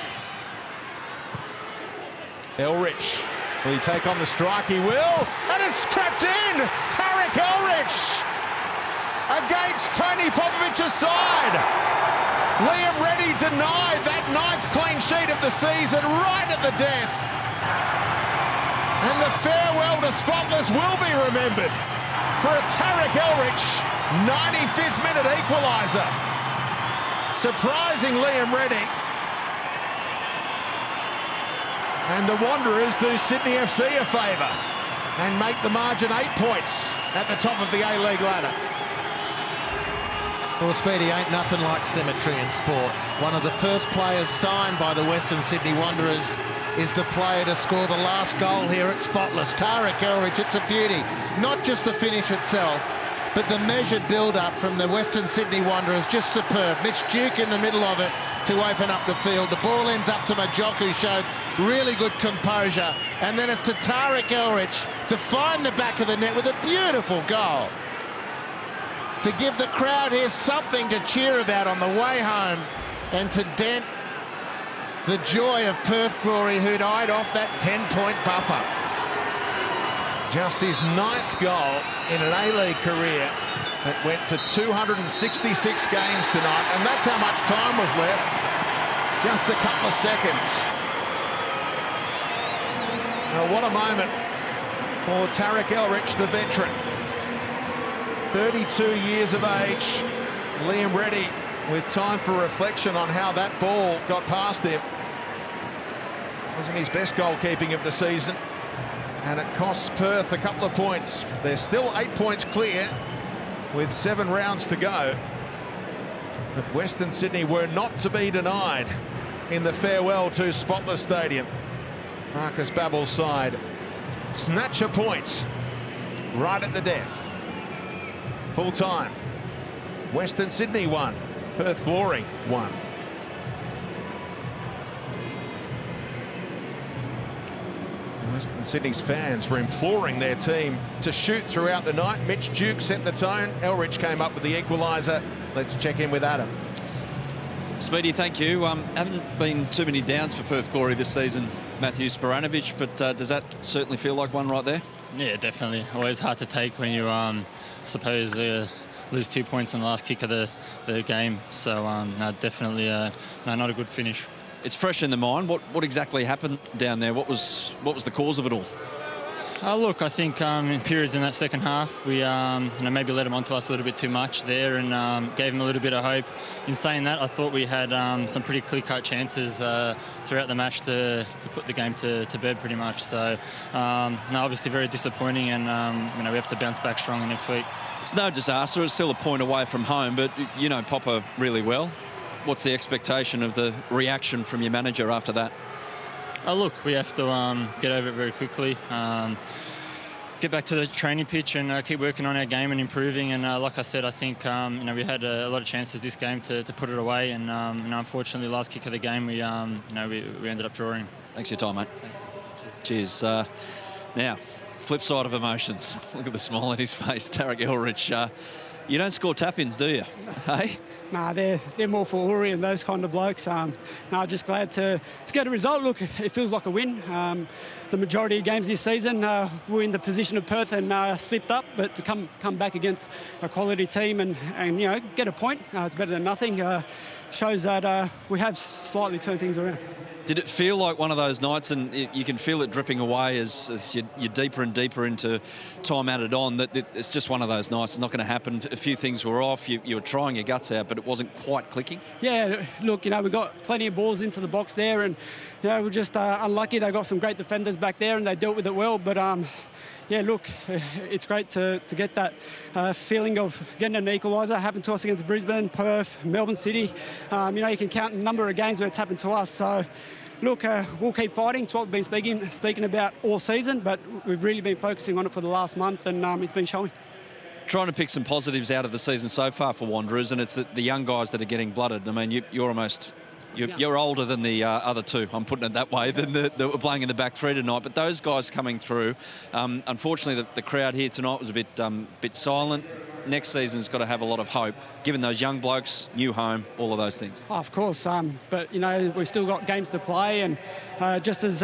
Elrich. Will he take on the strike? He will. And it's crept in. Tarek Elrich against Tony Popovic's side. Liam Reddy denied that 9th clean sheet of the season right at the death. And the farewell to Spotless will be remembered for a Tarek Elrich 95th minute equaliser. Surprising Liam Reddy. And the Wanderers do Sydney FC a favour and make the margin 8 points at the top of the A-League ladder. Well, Speedy, ain't nothing like symmetry in sport. One of the first players signed by the Western Sydney Wanderers is the player to score the last goal here at Spotless. Tarek Elrich, it's a beauty. Not just the finish itself, but the measured build-up from the Western Sydney Wanderers, just superb. Mitch Duke in the middle of it to open up the field. The ball ends up to Majock, who showed really good composure. And then it's to Tarek Elrich to find the back of the net with a beautiful goal, to give the crowd here something to cheer about on the way home and to dent the joy of Perth Glory, who'd eyed off that 10-point buffer. Just his 9th goal in an A-League career that went to 266 games tonight, and that's how much time was left. Just a couple of seconds. Now, what a moment for Tarek Elrich, the veteran. 32 years of age. Liam Reddy with time for reflection on how that ball got past him. Wasn't his best goalkeeping of the season, and it costs Perth a couple of points. They're still 8 points clear with 7 rounds to go. But Western Sydney were not to be denied in the farewell to Spotless Stadium. Marcus Babbel's side snatch a point right at the death. Full time. Western Sydney 1, Perth Glory 1. Western Sydney's fans were imploring their team to shoot throughout the night. Mitch Duke set the tone. Elrich came up with the equaliser. Let's check in with Adam. Speedy, thank you. Haven't been too many downs for Perth Glory this season, Matthew Sporanovic, but does that certainly feel like one right there? Yeah, definitely. Always hard to take when you suppose lose 2 points on the last kick of the game. So no, definitely not a good finish. It's fresh in the mind. What exactly happened down there? What was the cause of it all? Look, I think in periods in that second half, we maybe let them onto us a little bit too much there and gave them a little bit of hope. In saying that, I thought we had some pretty clear-cut chances throughout the match to put the game to bed pretty much. So, obviously very disappointing, and we have to bounce back strongly next week. It's no disaster. It's still a point away from home, but you know Popper really well. What's the expectation of the reaction from your manager after that? Look, we have to get over it very quickly, get back to the training pitch and keep working on our game and improving. And like I said, I think we had a lot of chances this game to put it away, and unfortunately, last kick of the game, we ended up drawing. Thanks for your time, mate. Thanks. Cheers. Now, flip side of emotions. Look at the smile on his face, Tarek Elrich. You don't score tap-ins, do you? Hey? Nah, they're more for Uri and those kind of blokes. Just glad to get a result. Look, it feels like a win. The majority of games this season, we're in the position of Perth and slipped up, but to come back against a quality team and get a point, it's better than nothing. Shows that we have slightly turned things around. Did it feel like one of those nights, and you can feel it dripping away as you're deeper and deeper into time added on, that it's just one of those nights? It's not going to happen. A few things were off. You were trying your guts out, but it wasn't quite clicking. Yeah, look, we got plenty of balls into the box there, and we're just unlucky. They got some great defenders back there, and they dealt with it well. But yeah, look, it's great to get that feeling of getting an equaliser. Happened to us against Brisbane, Perth, Melbourne City. You can count a number of games where it's happened to us. So, look, we'll keep fighting. It's what we've been speaking about all season, but we've really been focusing on it for the last month, and it's been showing. Trying to pick some positives out of the season so far for Wanderers, and it's the young guys that are getting blooded. I mean, you're almost... You're older than the other two, I'm putting it that way, than that were playing in the back three tonight. But those guys coming through, unfortunately, the crowd here tonight was a bit silent. Next season's got to have a lot of hope, given those young blokes, new home, all of those things. Oh, of course, but, we've still got games to play, and just as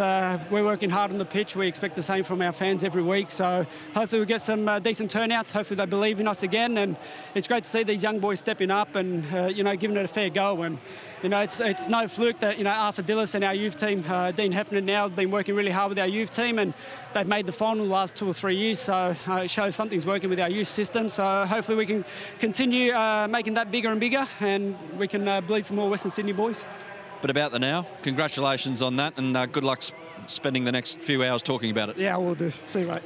we're working hard on the pitch, we expect the same from our fans every week. So hopefully we get some decent turnouts. Hopefully they believe in us again, and it's great to see these young boys stepping up and, giving it a fair go. And, it's no fluke that, Arthur Dillis and our youth team, Dean Heffernan now, have been working really hard with our youth team, and they've made the final the last 2 or 3 years. So it shows something's working with our youth system. So hopefully we can continue making that bigger and bigger, and we can bleed some more Western Sydney boys. But about the now, congratulations on that, and good luck spending the next few hours talking about it. Yeah, we'll do. See you, mate.